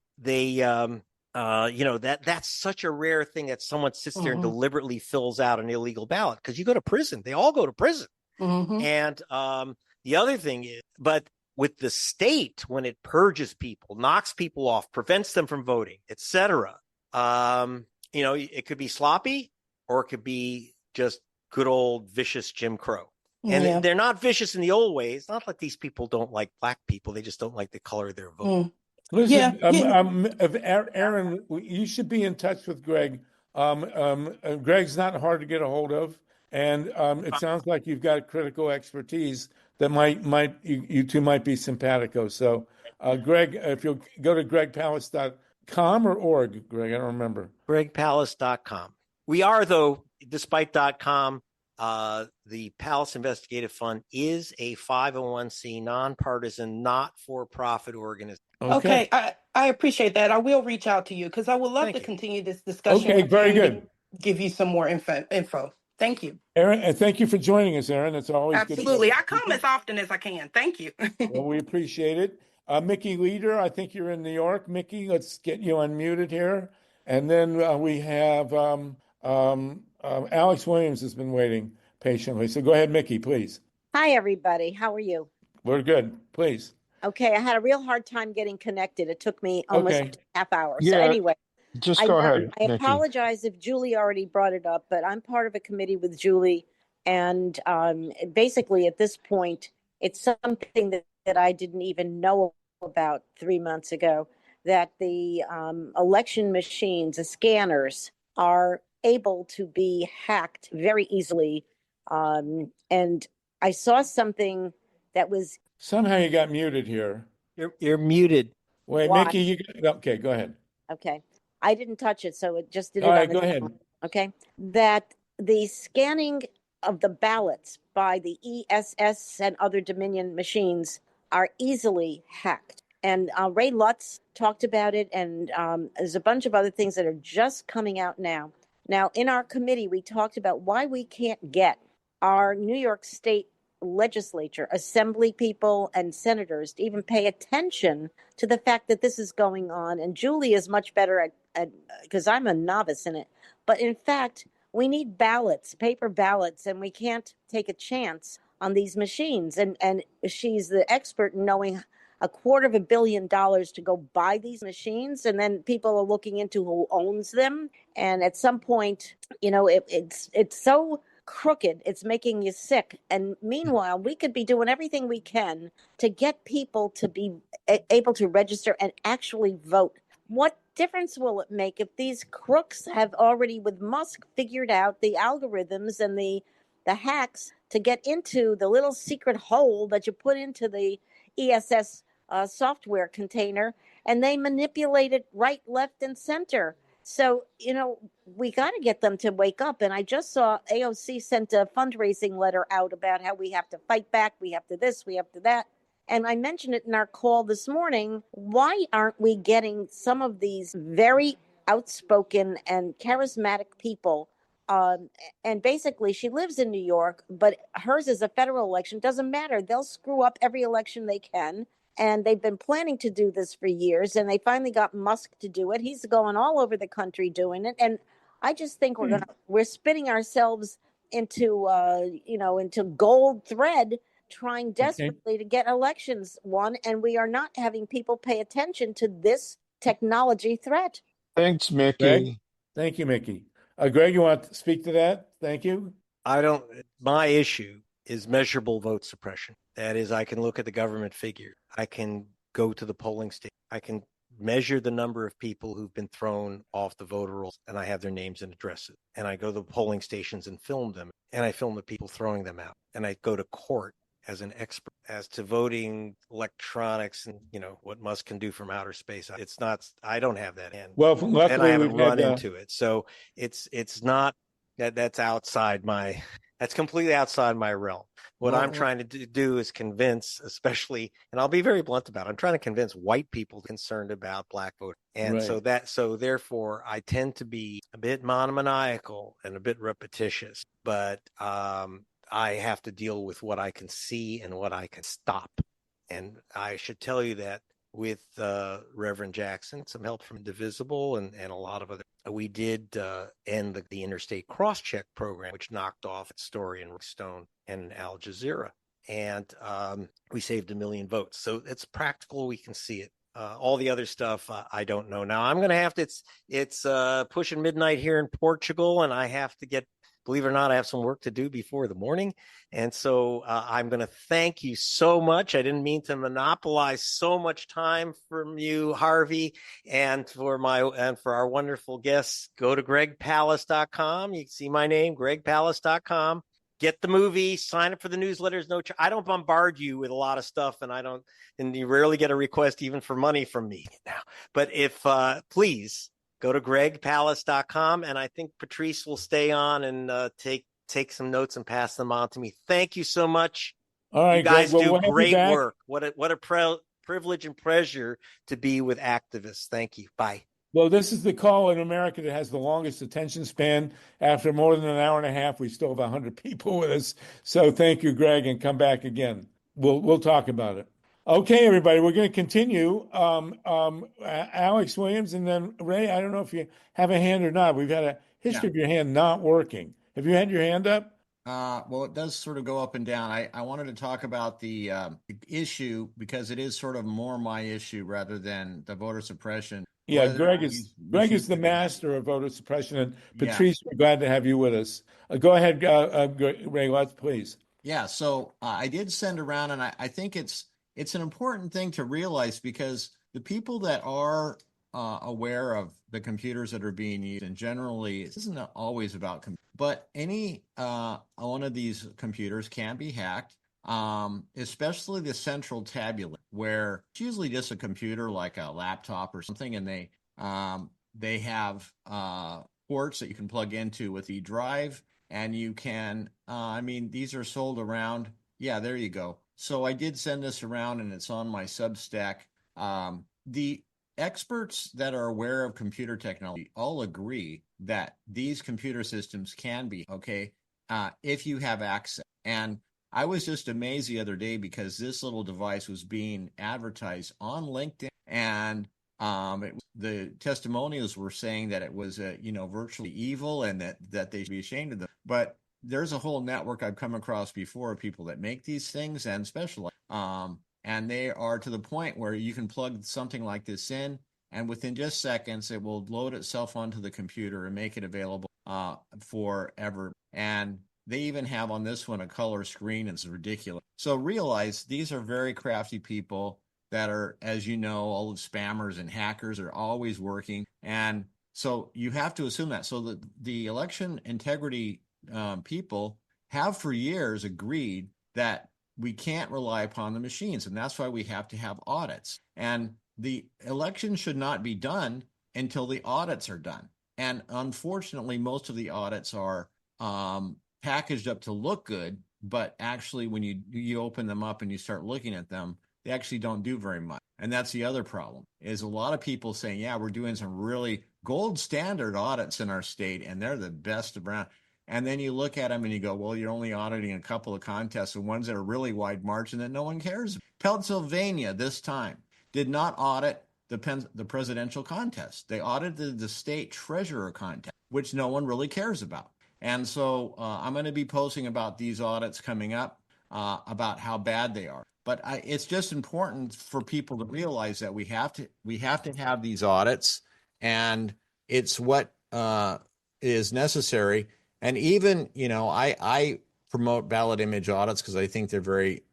such a rare thing that someone sits there and deliberately fills out an illegal ballot, because you go to prison. They all go to prison. And the other thing is, but with the state, when it purges people, knocks people off, prevents them from voting, etc., it could be sloppy, or it could be just good old vicious Jim Crow. And they're not vicious in the old way. It's not like these people don't like black people. They just don't like the color of their vote. Listen, Aaron, you should be in touch with Greg. Greg's not hard to get a hold of, and it sounds like you've got critical expertise that you two might be simpatico. So, Greg, if you'll go to gregpalast.com or org, Greg, I don't remember. gregpalast.com. We are, though, despite .com, the Palast Investigative Fund is a 501c nonpartisan, not-for-profit organization. Okay, I appreciate that. I will reach out to you because I would love to continue this discussion. Okay, very good. Give you some more info. Thank you. Aaron, and thank you for joining us, Aaron. It's always Absolutely. good. I come as often as I can. Thank you. Well, we appreciate it. MICKI Leader, I think you're in New York. MICKI, let's get you unmuted here. And then we have Alex Williams has been waiting patiently. So go ahead, MICKI, please. Hi, everybody. How are you? We're good. Please. Okay. I had a real hard time getting connected. It took me almost a half hour. Yeah, So anyway, just go ahead, I Nikki. apologize if Julie already brought it up, but I'm part of a committee with Julie. And basically at this point, it's something that I didn't even know about 3 months ago, that the election machines, the scanners, are able to be hacked very easily. And I saw something that was... Somehow you got muted here. You're muted. Wait, Why? MICKI, okay, go ahead. Okay. I didn't touch it, so it just did it All on right, the go ahead. Okay. That the scanning of the ballots by the ESS and other Dominion machines are easily hacked. And Ray Lutz talked about it, and there's a bunch of other things that are just coming out now. Now, in our committee, we talked about why we can't get our New York State legislature, assembly people, and senators to even pay attention to the fact that this is going on. And Julie is much better at because I'm a novice in it. But in fact, we need ballots, paper ballots, and we can't take a chance on these machines. And she's the expert in knowing $250 million to go buy these machines, and then people are looking into who owns them. And at some point, it's so crooked, it's making you sick. And meanwhile, we could be doing everything we can to get people to be able to register and actually vote. What difference will it make if these crooks have already, with Musk, figured out the algorithms and the hacks to get into the little secret hole that you put into the ESS software container, and they manipulate it right, left, and center? So, we got to get them to wake up. And I just saw AOC sent a fundraising letter out about how we have to fight back. We have to this, we have to that. And I mentioned it in our call this morning. Why aren't we getting some of these very outspoken and charismatic people? And basically, she lives in New York, but hers is a federal election. Doesn't matter. They'll screw up every election they can. And they've been planning to do this for years, and they finally got Musk to do it. He's going all over the country doing it. And I just think we're spinning ourselves into, into gold thread, trying desperately to get elections won. And we are not having people pay attention to this technology threat. Thanks, Mickey. Greg? Thank you, Mickey. Greg, you want to speak to that? Thank you. My issue is measurable vote suppression. That is, I can look at the government figure. I can go to the polling station. I can measure the number of people who've been thrown off the voter rolls, and I have their names and addresses. And I go to the polling stations and film them, and I film the people throwing them out. And I go to court as an expert as to voting electronics and, what Musk can do from outer space. It's not, I don't have that in. Well, luckily, and I haven't run into it. So it's not that's completely outside my realm. What I'm trying to do is convince, especially, and I'll be very blunt about it, I'm trying to convince white people concerned about black voters. And so therefore I tend to be a bit monomaniacal and a bit repetitious, but I have to deal with what I can see and what I can stop. And I should tell you that with Reverend Jackson, some help from Indivisible and a lot of other, we did end the interstate cross-check program, which knocked off its story in Stone and Al Jazeera. And we saved 1 million votes. So it's practical. We can see it. All the other stuff, I don't know. Now, I'm going to have to, it's pushing midnight here in Portugal, and I have to get, believe it or not, I have some work to do before the morning. And so I'm going to thank you so much. I didn't mean to monopolize so much time from you, Harvey, and for our wonderful guests. Go to gregpalast.com. You can see my name, gregpalast.com. Get the movie, sign up for the newsletters. I don't bombard you with a lot of stuff, and you rarely get a request even for money from me now. But if please go to gregpalast.com, and I think Patrice will stay on and take some notes and pass them on to me. Thank you so much. All right, you guys Greg, do great work. What a privilege and pleasure to be with activists. Thank you. Bye. Well, this is the call in America that has the longest attention span. After more than an hour and a half, we still have 100 people with us. So thank you, Greg, and come back again. We'll talk about it. Okay, everybody, we're going to continue. Alex Williams, and then Ray, I don't know if you have a hand or not. We've had a history of your hand not working. Have you had your hand up? Well, it does sort of go up and down. I wanted to talk about the issue because it is sort of more my issue rather than the voter suppression. Yeah, Greg is the master of voter suppression, and Patrice, we're glad to have you with us. Go ahead, Ray Lutz, please. Yeah, so I did send around, and I think it's an important thing to realize because the people that are aware of the computers that are being used, and generally it isn't always about but any one of these computers can be hacked, especially the central tabulator, where it's usually just a computer like a laptop or something, and they have ports that you can plug into with the drive, and you can these are sold around. Yeah, there you go. So I did send this around, and it's on my Substack. The experts that are aware of computer technology all agree that these computer systems can be if you have access. And I was just amazed the other day because this little device was being advertised on LinkedIn, and the testimonials were saying that it was virtually evil and that they should be ashamed of them. But there's a whole network I've come across before of people that make these things and specialize. And they are to the point where you can plug something like this in, and within just seconds, it will load itself onto the computer and make it available forever. And they even have on this one a color screen. It's ridiculous. So realize these are very crafty people that are, as you know, all the spammers and hackers are always working. And so you have to assume that. So the election integrity people have for years agreed that we can't rely upon the machines. And that's why we have to have audits. And the election should not be done until the audits are done. And unfortunately, most of the audits are packaged up to look good, but actually when you open them up and you start looking at them, they actually don't do very much. And that's the other problem, is a lot of people saying, yeah, we're doing some really gold standard audits in our state, and they're the best around. And then you look at them and you go, well, you're only auditing a couple of contests, and ones that are really wide margin that no one cares. Pennsylvania this time did not audit the presidential contest. They audited the state treasurer contest, which no one really cares about. And so I'm going to be posting about these audits coming up, about how bad they are. But it's just important for people to realize that we have to have these audits, and it's what is necessary. And even, I promote ballot image audits because I think they're very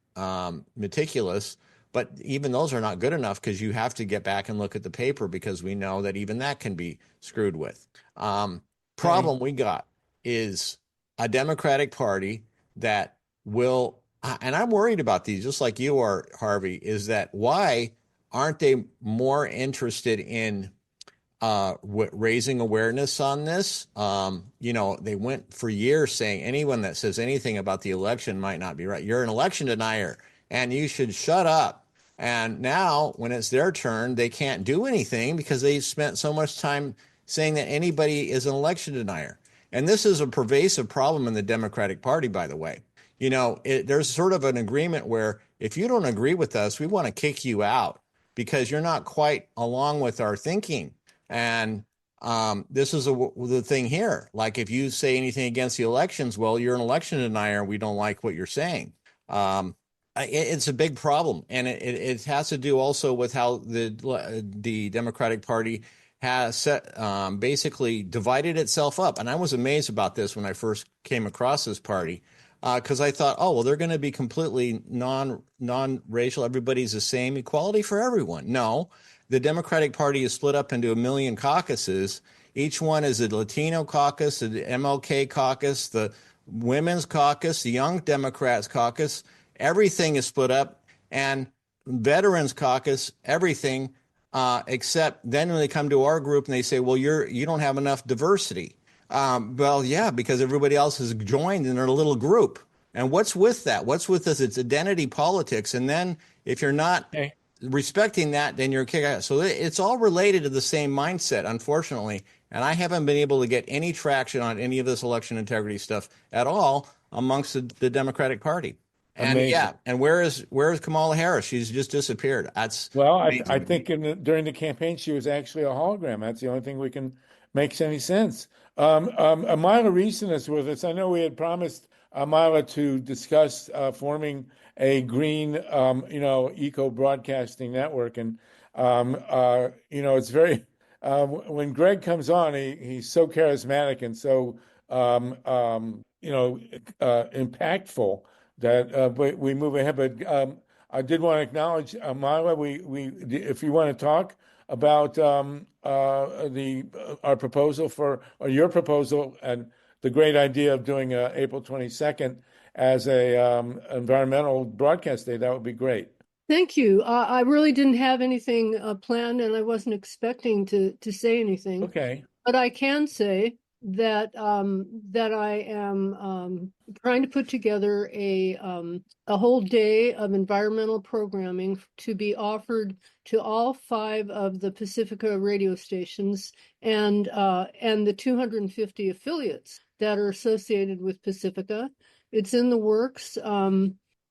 meticulous. But even those are not good enough, because you have to get back and look at the paper, because we know that even that can be screwed with. Problem we got is a Democratic Party that will, and I'm worried about these, just like you are, Harvey, is that why aren't they more interested in raising awareness on this? They went for years saying anyone that says anything about the election might not be right. You're an election denier and you should shut up. And now when it's their turn, they can't do anything because they spent so much time saying that anybody is an election denier. And this is a pervasive problem in the Democratic Party, by the way. There's sort of an agreement where if you don't agree with us, we want to kick you out because you're not quite along with our thinking. And this is the thing here. Like, if you say anything against the elections, well, you're an election denier. We don't like what you're saying. It's a big problem. And it has to do also with how the Democratic Party has basically divided itself up. And I was amazed about this when I first came across this party, because I thought, oh, well, they're going to be completely non-racial. Everybody's the same, equality for everyone. No, the Democratic Party is split up into 1 million caucuses. Each one is a Latino caucus, the MLK caucus, the Women's Caucus, the Young Democrats caucus. Everything is split up, and Veterans Caucus, everything. Except then when they come to our group and they say, well, you don't have enough diversity. Well, yeah, because everybody else has joined in their little group. And what's with that? What's with this? It's identity politics. And then if you're not respecting that, then you're kicked out. So it's all related to the same mindset, unfortunately. And I haven't been able to get any traction on any of this election integrity stuff at all amongst the Democratic Party. And Amazing. and where is Kamala Harris? She's just disappeared. That's I think during the campaign she was actually a hologram. That's the only thing we can makes any sense. Amila Reason is with us. I know we had promised Amila to discuss forming a green, eco broadcasting network, and it's very when Greg comes on, he's so charismatic and so impactful that we move ahead. But I did want to acknowledge, Myla, if you want to talk about our proposal or your proposal and the great idea of doing April 22nd as a environmental broadcast day, that would be great. Thank you. I really didn't have anything planned, and I wasn't expecting to say anything. Okay. But I can say that I am trying to put together a whole day of environmental programming to be offered to all 5 of the Pacifica radio stations and the 250 affiliates that are associated with Pacifica. It's in the works.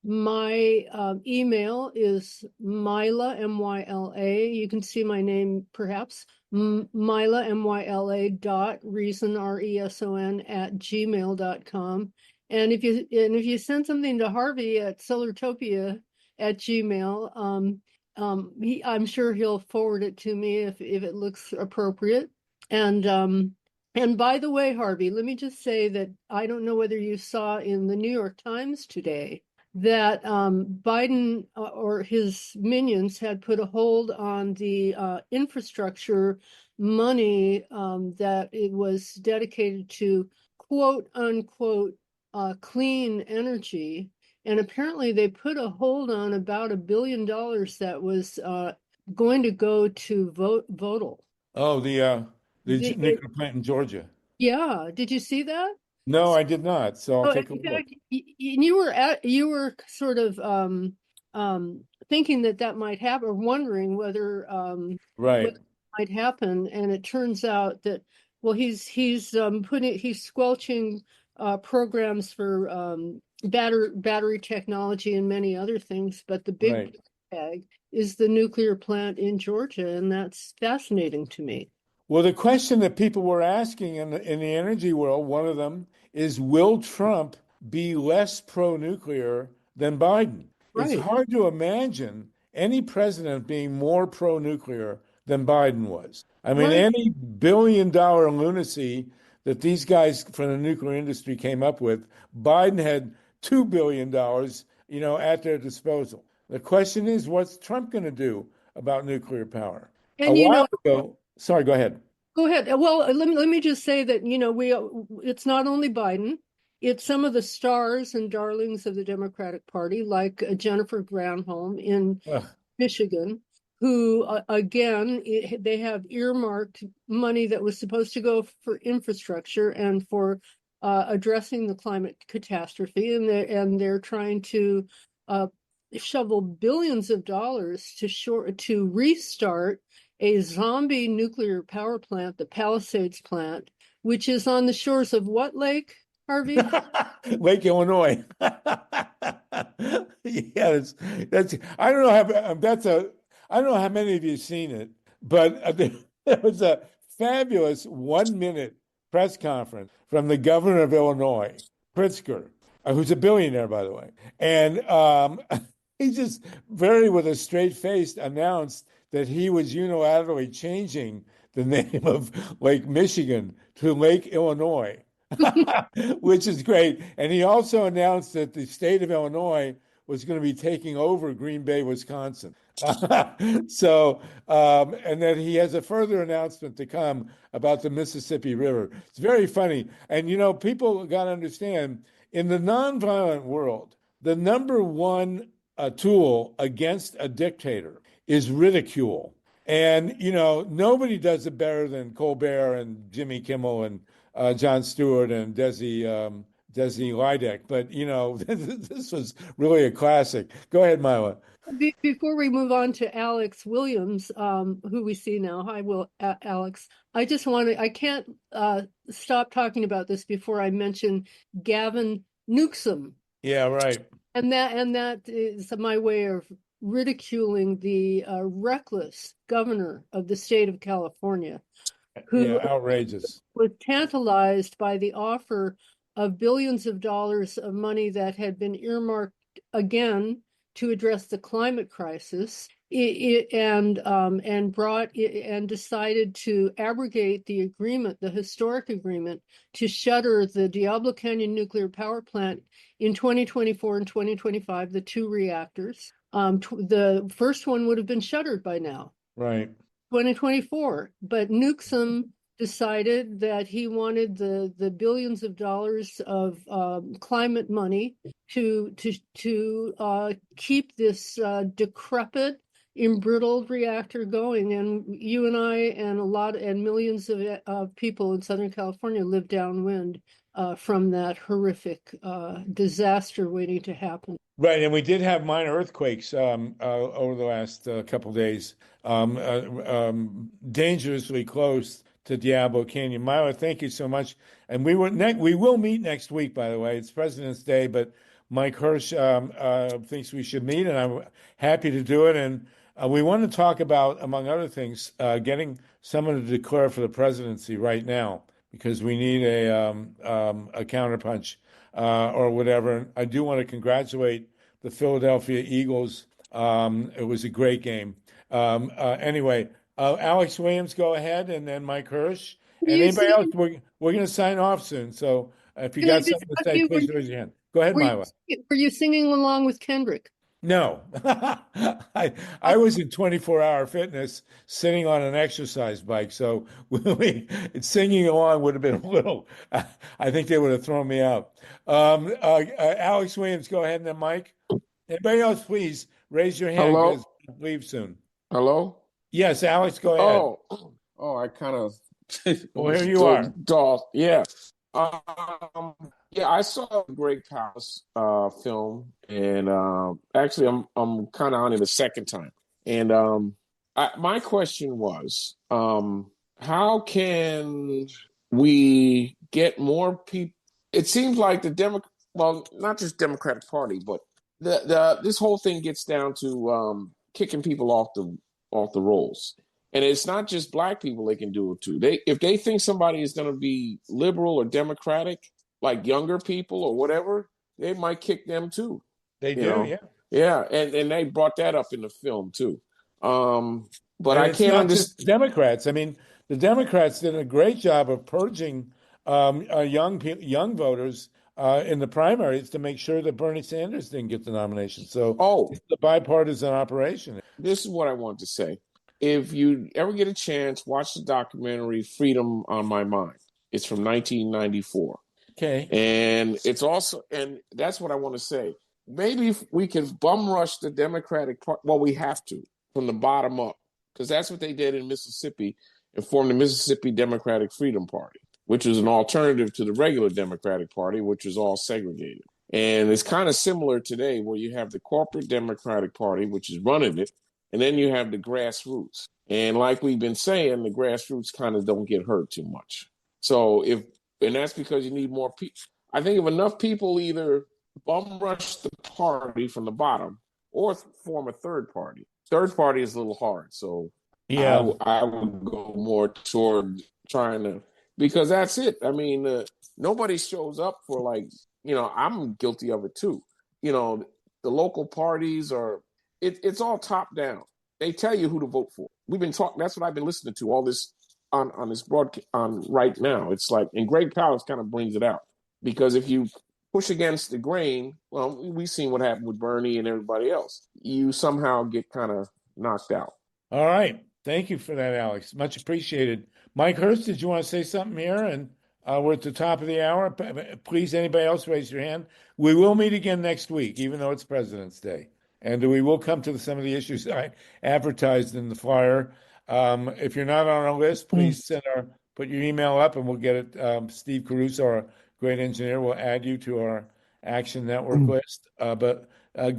My email is Myla, M-Y-L-A. You can see my name perhaps. Myla, MYLA.reason, RESON @gmail.com. And if you send something to Harvey at Solartopia at Gmail. I'm sure he'll forward it to me if it looks appropriate. And by the way, Harvey, let me just say that I don't know whether you saw in the New York Times today that Biden or his minions had put a hold on the infrastructure money that it was dedicated to quote unquote clean energy. And apparently they put a hold on about $1 billion that was going to go to Vodal. Oh, the nuclear plant in Georgia. Yeah, did you see that? No, I did not. So I'll take a In look. fact, you were sort of thinking that might happen, or wondering whether Right. what might happen, and it turns out that he's squelching programs for battery technology and many other things, but the big tag is the nuclear plant in Georgia, and that's fascinating to me. Well, the question that people were asking in the energy world, one of them is, will Trump be less pro-nuclear than Biden? Right. It's hard to imagine any president being more pro-nuclear than Biden was. I mean, any billion-dollar lunacy that these guys from the nuclear industry came up with, Biden had $2 billion, at their disposal. The question is, what's Trump going to do about nuclear power? And A while ago, sorry, go ahead. Go ahead. Well, let me just say that, it's not only Biden, it's some of the stars and darlings of the Democratic Party, like Jennifer Granholm in Michigan, who, again, they have earmarked money that was supposed to go for infrastructure and for addressing the climate catastrophe, and they're trying to shovel billions of dollars to restart a zombie nuclear power plant, the Palisades plant, which is on the shores of what lake, Harvey? Lake Illinois. Yeah, that's. I don't know I don't know how many of you have seen it, but there was a fabulous 1-minute press conference from the governor of Illinois, Pritzker, who's a billionaire, by the way, and he just with a straight face announced that he was unilaterally changing the name of Lake Michigan to Lake Illinois, which is great. And he also announced that the state of Illinois was going to be taking over Green Bay, Wisconsin. So, and that he has a further announcement to come about the Mississippi River. It's very funny. And, people got to understand, in the nonviolent world, the number one tool against a dictator is ridicule. And, nobody does it better than Colbert and Jimmy Kimmel and Jon Stewart and Desi Lydek. But, this was really a classic. Go ahead, Mila. Before we move on to Alex Williams, who we see now. Hi, Alex. I can't stop talking about this before I mention Gavin Newsom. Yeah, right. And that is my way of ridiculing the reckless governor of the state of California, who outrageous, was tantalized by the offer of billions of dollars of money that had been earmarked again to address the climate crisis, and decided to abrogate the agreement, the historic agreement, to shutter the Diablo Canyon nuclear power plant in 2024 and 2025, the two reactors. The first one would have been shuttered by now. Right. 2024. But Newsom decided that he wanted the billions of dollars of climate money to keep this decrepit, embrittled reactor going. And you and I and millions of people in Southern California live downwind from that horrific disaster waiting to happen. Right, and we did have minor earthquakes over the last couple of days, dangerously close to Diablo Canyon. Myra, thank you so much. And we will meet next week, by the way. It's President's Day, but Mike Hirsch thinks we should meet, and I'm happy to do it. And we want to talk about, among other things, getting someone to declare for the presidency right now, because we need a counterpunch or whatever. I do want to congratulate the Philadelphia Eagles. It was a great game. Anyway, Alex Williams, go ahead, and then Mike Hirsch. And You anybody else, singing, we're going to sign off soon. So if you can I got just something to ask say, you, please raise your hand. Go ahead, Mila. were you singing along with Kendrick? No, I was in 24-hour fitness sitting on an exercise bike. So singing along would have been a little, I think they would have thrown me out. Alex Williams, go ahead, and then Mike. Anybody else, please raise your hand Hello? because we'll leave soon. Hello? Yes, Alex, go ahead. I kind of Well, here you are. Yeah. Yeah, I saw the Great Palace film, and actually, I'm kind of on it a second time. And my question was, how can we get more people? It seems like well, not just Democratic Party, but this whole thing gets down to kicking people off the rolls. And it's not just Black people they can do it to. If they think somebody is going to be liberal or Democratic, like younger people or whatever, they might kick them too. They do, know? yeah. Yeah, and they brought that up in the film too. But And I it's can't not understand. just Democrats. I mean, the Democrats did a great job of purging young voters in the primaries to make sure that Bernie Sanders didn't get the nomination. So it's a bipartisan operation. This is what I want to say. If you ever get a chance, watch the documentary Freedom on My Mind. It's from 1994. Okay. And it's also, and that's what I want to say. Maybe if we can bum rush the Democratic Party, well, we have to, from the bottom up, because that's what they did in Mississippi and formed the Mississippi Democratic Freedom Party, which was an alternative to the regular Democratic Party, which was all segregated. And it's kind of similar today where you have the corporate Democratic Party, which is running it, and then you have the grassroots. And like we've been saying, the grassroots kind of don't get hurt too much. So and that's because you need more people. I think if enough people either bum rush the party from the bottom or form a third party. Third party is a little hard. So yeah, I would go more toward trying to, because that's it. I mean, nobody shows up for I'm guilty of it too. The local parties it's all top down. They tell you who to vote for. We've been talking. That's what I've been listening to all this on this broadcast on right now. It's like, and Greg Palast kind of brings it out, because if you push against the grain, well, we've seen what happened with Bernie and everybody else. You somehow get kind of knocked out. All right. Thank you for that, Alex. Much appreciated. Mike Hurst, did you want to say something here? And we're at the top of the hour. Please, anybody else, raise your hand. We will meet again next week, even though it's President's Day. And we will come to some of the issues I advertised in the flyer. If you're not on our list, please put your email up and we'll get it. Steve Caruso, our great engineer, will add you to our Action Network list. But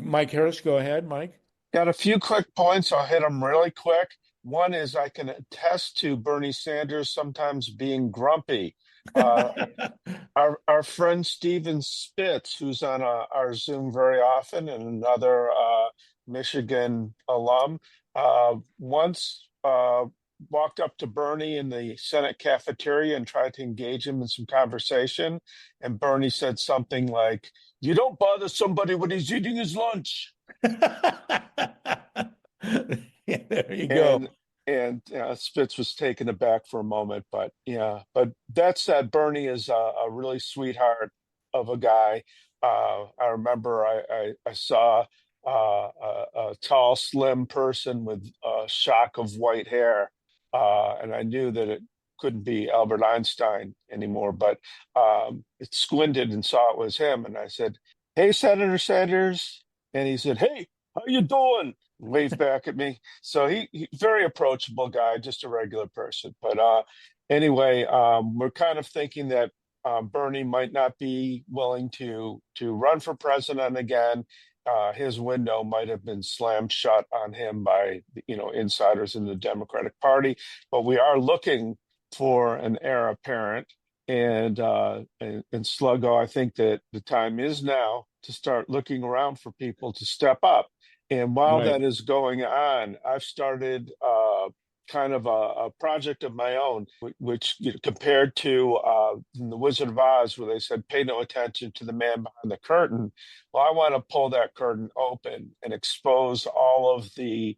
Mike Hirsch, go ahead, Mike. Got a few quick points. I'll hit them really quick. One is I can attest to Bernie Sanders sometimes being grumpy. Our friend Steven Spitz, who's on our Zoom very often, and another Michigan alum, once walked up to Bernie in the Senate cafeteria and tried to engage him in some conversation. And Bernie said something like, "You don't bother somebody when he's eating his lunch." Yeah, there you go. And Spitz was taken aback for a moment, but that said, Bernie is a really sweetheart of a guy. I remember I saw a tall, slim person with a shock of white hair, and I knew that it couldn't be Albert Einstein anymore, but it squinted and saw it was him, and I said, "Hey, Senator Sanders," and he said, "Hey, how you doing?" Waved back at me. So he very approachable guy, just a regular person. But anyway, we're kind of thinking that Bernie might not be willing to run for president again. His window might have been slammed shut on him by insiders in the Democratic Party. But we are looking for an heir apparent. And Sluggo, I think that the time is now to start looking around for people to step up. And while that is going on, I've started kind of a project of my own, which compared to The Wizard of Oz, where they said, pay no attention to the man behind the curtain. Well, I want to pull that curtain open and expose all of the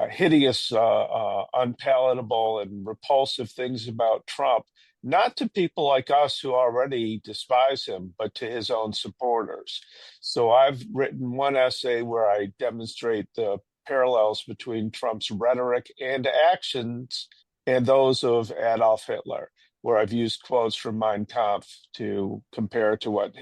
hideous, unpalatable, and repulsive things about Trump, not to people like us who already despise him, but to his own supporters. So I've written one essay where I demonstrate the parallels between Trump's rhetoric and actions and those of Adolf Hitler, where I've used quotes from Mein Kampf to compare to what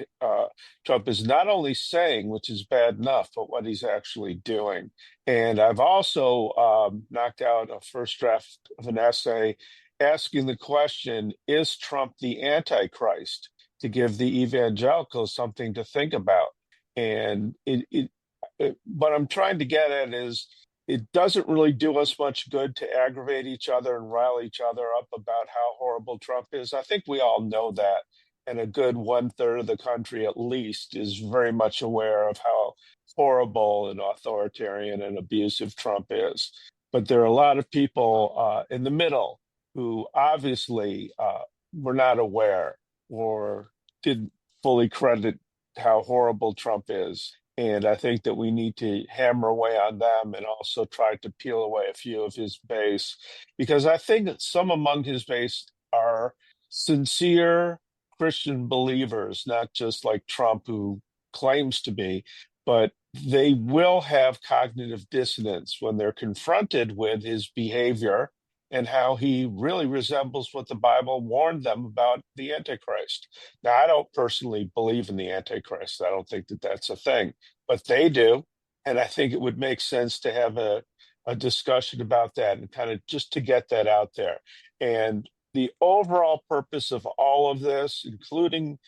Trump is not only saying, which is bad enough, but what he's actually doing. And I've also knocked out a first draft of an essay asking the question, is Trump the Antichrist? To give the evangelicals something to think about. And what I'm trying to get at is it doesn't really do us much good to aggravate each other and rile each other up about how horrible Trump is. I think we all know that. And a good 1/3 of the country, at least, is very much aware of how horrible and authoritarian and abusive Trump is. But there are a lot of people in the middle who obviously were not aware or didn't fully credit how horrible Trump is. And I think that we need to hammer away on them and also try to peel away a few of his base, because I think that some among his base are sincere Christian believers, not just like Trump, who claims to be, but they will have cognitive dissonance when they're confronted with his behavior and how he really resembles what the Bible warned them about the Antichrist. Now, I don't personally believe in the Antichrist. I don't think that that's a thing, but they do. And I think it would make sense to have a discussion about that and kind of just to get that out there. And the overall purpose of all of this, including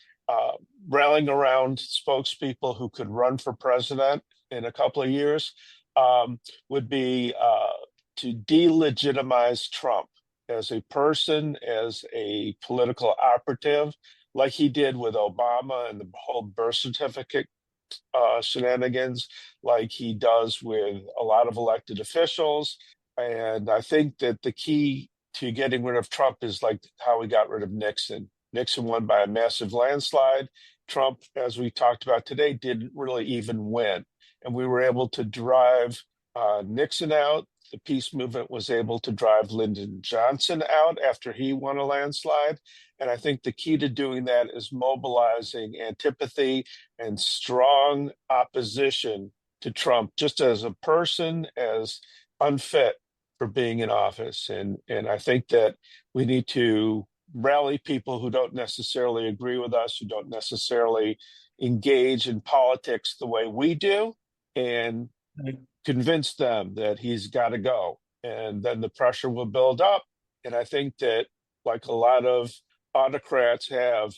rallying around spokespeople who could run for president in a couple of years, would be to delegitimize Trump as a person, as a political operative, like he did with Obama and the whole birth certificate shenanigans, like he does with a lot of elected officials. And I think that the key to getting rid of Trump is like how we got rid of Nixon. Nixon won by a massive landslide. Trump, as we talked about today, didn't really even win. And we were able to drive Nixon out. The peace movement was able to drive Lyndon Johnson out after he won a landslide. And I think the key to doing that is mobilizing antipathy and strong opposition to Trump, just as a person, as unfit for being in office. And I think that we need to rally people who don't necessarily agree with us, who don't necessarily engage in politics the way we do, and convince them that he's got to go. And then the pressure will build up. And I think that, like a lot of autocrats have,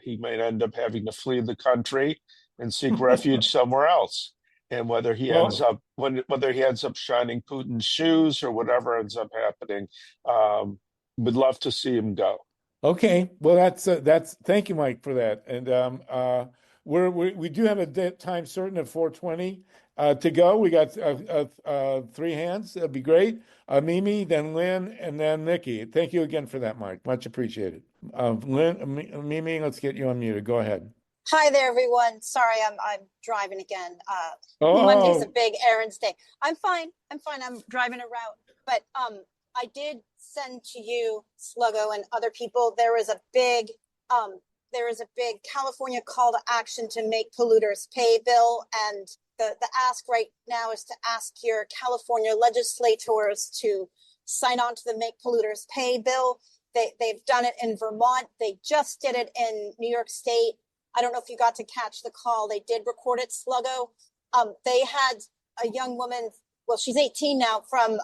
he may end up having to flee the country and seek refuge somewhere else. And whether he ends up shining Putin's shoes or whatever ends up happening, would love to see him go. Okay, well, that's thank you, Mike, for that. And we do have a time certain at 4:20 to go. We got 3 hands. That'd be great. Mimi, then Lynn, and then Nikki. Thank you again for that, Mike. Much appreciated. Mimi, let's get you unmuted. Go ahead. Hi there, everyone. Sorry, I'm driving again. Monday's a big errands day. I'm fine. I'm driving a route, but I did send to you, Sluggo, and other people. There is a big California call to action to make polluters pay bill, and the ask right now is to ask your California legislators to sign on to the Make Polluters Pay bill. They've done it in Vermont. They just did it in New York State. I don't know if you got to catch the call. They did record it, Sluggo. They had a young woman, well, she's 18 now, from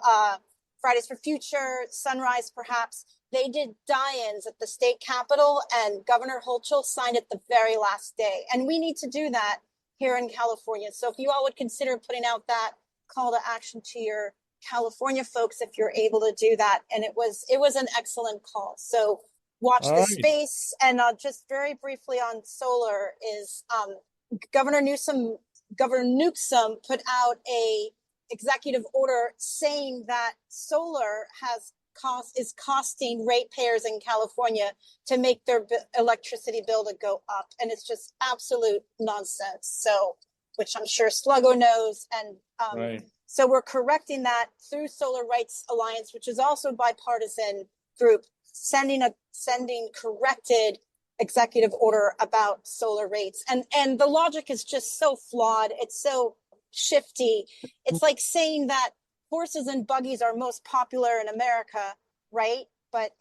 Fridays for Future, Sunrise perhaps. They did die-ins at the state capitol, and Governor Hochul signed it the very last day. And we need to do that here in California. So if you all would consider putting out that call to action to your California folks, if you're able to do that. And it was an excellent call. So watch the space. And just very briefly on solar is Governor Newsom put out a executive order saying that solar is costing ratepayers in California to make their electricity bill to go up. And it's just absolute nonsense. So, which I'm sure Sluggo knows. And Right. so we're correcting that through Solar Rights Alliance, which is also a bipartisan group, sending corrected executive order about solar rates. And the logic is just so flawed. It's so shifty. It's like saying that horses and buggies are most popular in America, right? But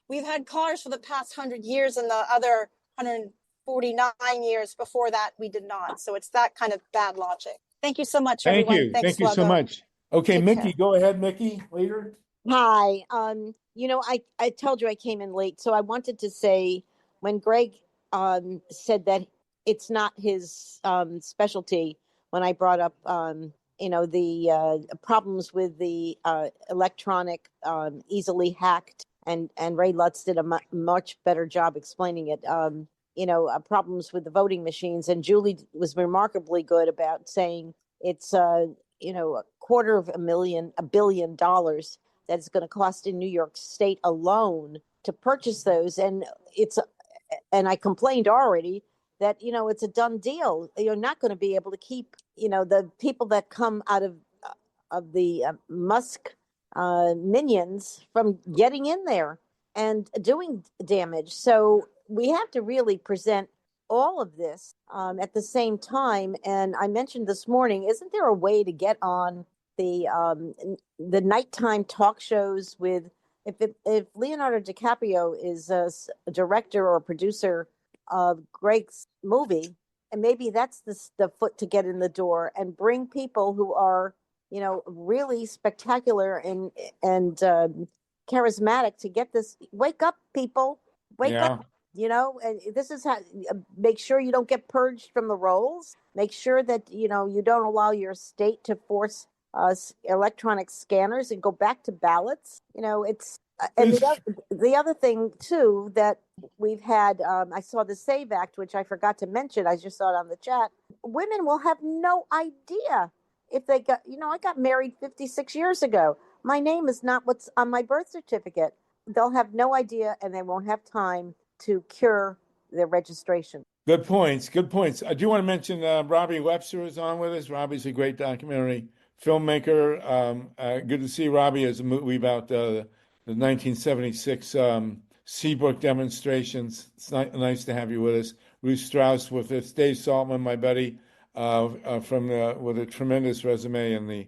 we've had cars for the past 100 years, and the other 149 years before that, we did not. So it's that kind of bad logic. Thank you so much, Thank everyone. you. Thanks, Thank you so Sluggo. much. Okay, Take Mickey, care. go ahead, Mickey, later. Hi. I told you I came in late, so I wanted to say when Greg said that it's not his specialty, when I brought up the problems with the electronic easily hacked, and Ray Lutz did a much better job explaining it. Problems with the voting machines, and Julie was remarkably good about saying it's $250 million that it's going to cost in New York State alone to purchase those. And I complained already that, it's a done deal. You're not going to be able to keep, the people that come out of the Musk minions from getting in there and doing damage. So we have to really present all of this at the same time. And I mentioned this morning, isn't there a way to get on the nighttime talk shows with, if Leonardo DiCaprio is a director or producer of Greg's movie, and maybe that's the foot to get in the door and bring people who are, really spectacular and charismatic to get this. Wake up, people! Wake up! And this is how. Make sure you don't get purged from the rolls. Make sure that you don't allow your state to force electronic scanners and go back to ballots. It's and the other thing too that we've had. I saw the SAVE Act, which I forgot to mention. I just saw it on the chat. Women will have no idea if they got. I got married 56 years ago. My name is not what's on my birth certificate. They'll have no idea, and they won't have time to cure their registration. Good points. Good points. I do want to mention Robbie Webster is on with us. Robbie's a great documentary filmmaker. Good to see Robbie as a movie about the 1976 Seabrook demonstrations. It's nice to have you with us. Ruth Strauss with us. Dave Saltman, my buddy, with a tremendous resume in the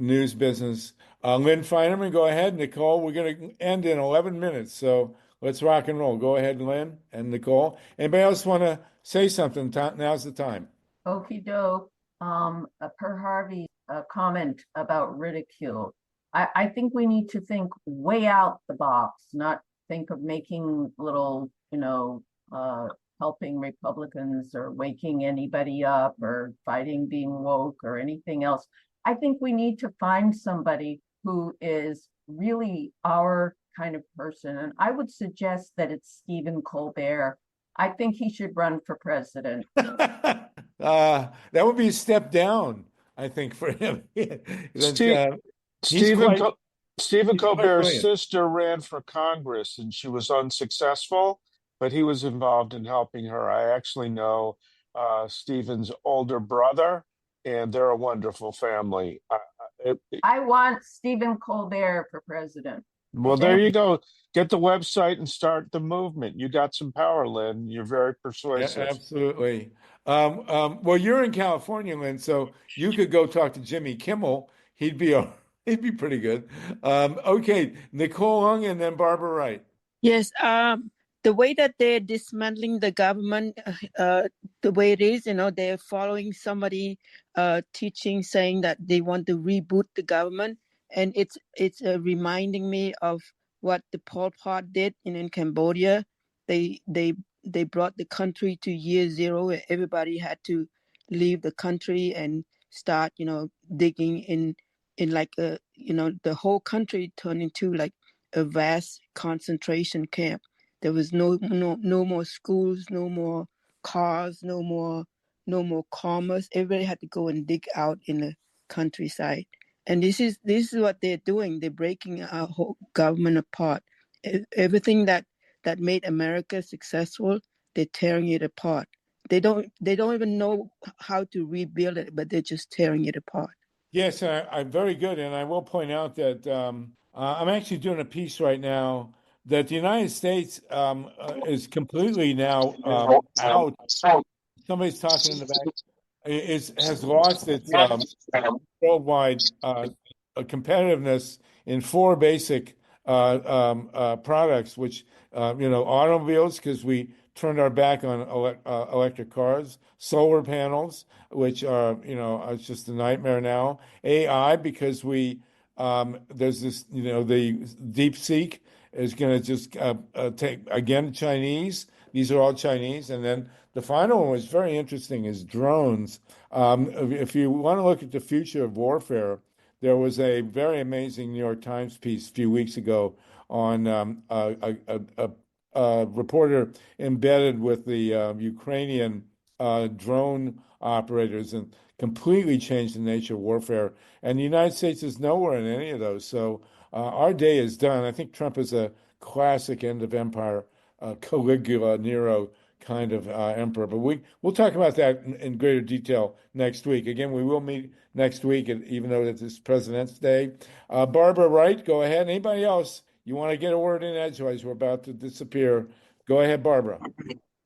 news business. LYNN Feinerman, go ahead. Nicole, we're going to end in 11 minutes, so let's rock and roll. Go ahead, Lynn and Nicole. Anybody else want to say something? Now's the time. Okie doke. Per Harvey's comment about ridicule, I think we need to think way out the box, not think of making little, helping Republicans or waking anybody up or fighting being woke or anything else. I think we need to find somebody who is really our kind of person. And I would suggest that it's Stephen Colbert. I think he should run for president. That would be a step down, I think, for him. Stephen Colbert's brilliant. sister ran for Congress and she was unsuccessful, but he was involved in helping her. I actually know Stephen's older brother, and they're a wonderful family. I want Stephen Colbert for president. Well, there you go. Get the website and start the movement. You got some power, Lynn. You're very persuasive. Yeah, absolutely. Well, you're in California, Lynn, so you could go talk to Jimmy Kimmel. He'd be pretty good. Okay, Nicole Ung and then Barbara Wright. Yes. The way that they're dismantling the government, the way it is, they're following somebody teaching, saying that they want to reboot the government. And it's reminding me of what the Pol Pot did in Cambodia. They brought the country to year zero, where everybody had to leave the country and start, digging in like the whole country turned into like a vast concentration camp. There was no more schools, no more cars, no more no more commerce. Everybody had to go and dig out in the countryside. And this is what they're doing. They're breaking our whole government apart. Everything that made America successful, they're tearing it apart. They don't even know how to rebuild it, but they're just tearing it apart. Yes, I'm very good. And I will point out that I'm actually doing a piece right now that the United States is completely now out. Somebody's talking in the back. Has lost its worldwide competitiveness in four basic products, which automobiles, because we turned our back on electric cars, solar panels, which are it's just a nightmare now. AI, because we there's this the DeepSeek is going to just take again Chinese. These are all Chinese, and then the final one was very interesting is drones. If you want to look at the future of warfare, there was a very amazing New York Times piece a few weeks ago on a reporter embedded with the Ukrainian drone operators and completely changed the nature of warfare. And the United States is nowhere in any of those. So our day is done. I think Trump is a classic end of empire, Caligula, Nero kind of emperor. But we'll talk about that in greater detail next week. Again, we will meet next week, even though it's President's Day. Barbara Wright, go ahead. Anybody else? You want to get a word in edgewise? We're about to disappear. Go ahead, Barbara.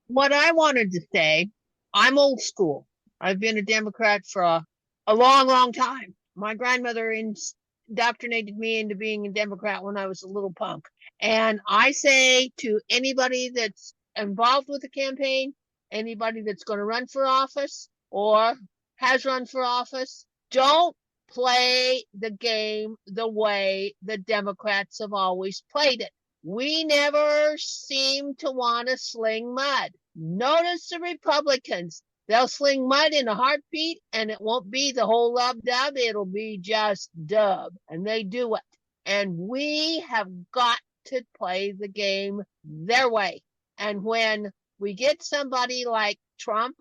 What I wanted to say, I'm old school. I've been a Democrat for a long, long time. My grandmother indoctrinated me into being a Democrat when I was a little punk. And I say to anybody that's involved with the campaign, anybody that's going to run for office or has run for office, don't play the game the way the Democrats have always played it. We never seem to want to sling mud. Notice the Republicans. They'll sling mud in a heartbeat, and it won't be the whole lub-dub. It'll be just dub, and they do it. And we have got to play the game their way. And when we get somebody like Trump,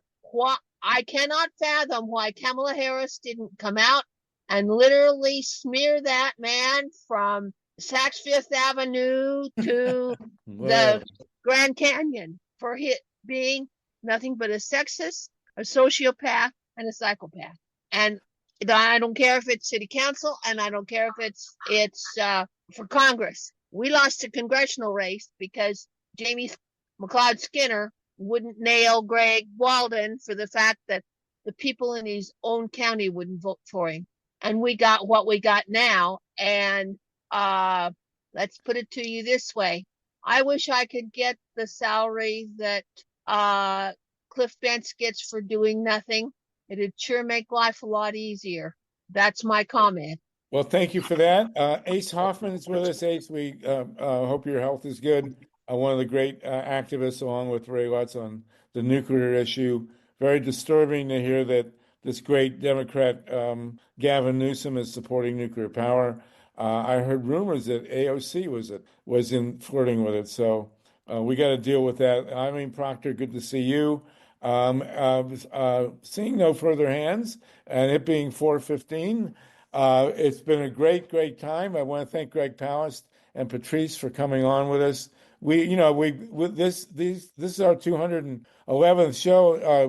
I cannot fathom why Kamala Harris didn't come out and literally smear that man from Saks Fifth Avenue to the Grand Canyon for being nothing but a sexist, a sociopath, and a psychopath. And I don't care if it's city council, and I don't care if it's for Congress. We lost a congressional race because Jamie McLeod Skinner wouldn't nail Greg Walden for the fact that the people in his own county wouldn't vote for him. And we got what we got now. And let's put it to you this way. I wish I could get the salary that Cliff Bentz gets for doing nothing. It'd sure make life a lot easier. That's my comment. Well, thank you for that. Ace Hoffman is with us. Ace, we hope your health is good. One of the great activists, along with Ray Lutz, on the nuclear issue. Very disturbing to hear that this great Democrat, Gavin Newsom, is supporting nuclear power. I heard rumors that AOC was in flirting with it. So we got to deal with that. Eileen Proctor, good to see you. Seeing no further hands, and it being 4:15, it's been a great time. I want to thank Greg Palast and Patrice for coming on with us. This is our 211th show. I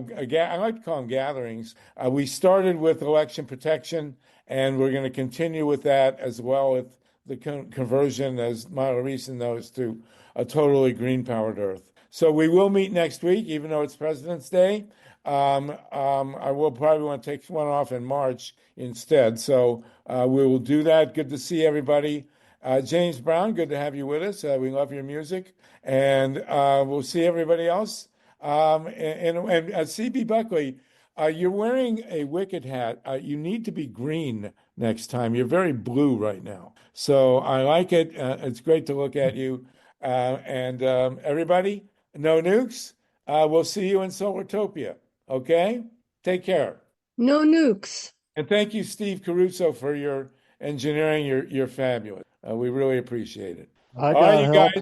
like to call them gatherings. We started with election protection, and we're going to continue with that, as well with the conversion, as Myla Reeson knows, to a totally green-powered Earth. So we will meet next week, even though it's President's Day. I will probably want to take one off in March instead. So we will do that. Good to see everybody. James Brown, good to have you with us. We love your music. And we'll see everybody else. And CB Buckley, you're wearing a wicked hat. You need to be green next time. You're very blue right now. So I like it. It's great to look at you. And everybody, no nukes. We'll see you in Solartopia. Okay? Take care. No nukes. And thank you, Steve Caruso, for your engineering. You're fabulous. We really appreciate it. I All right, got you help. guys.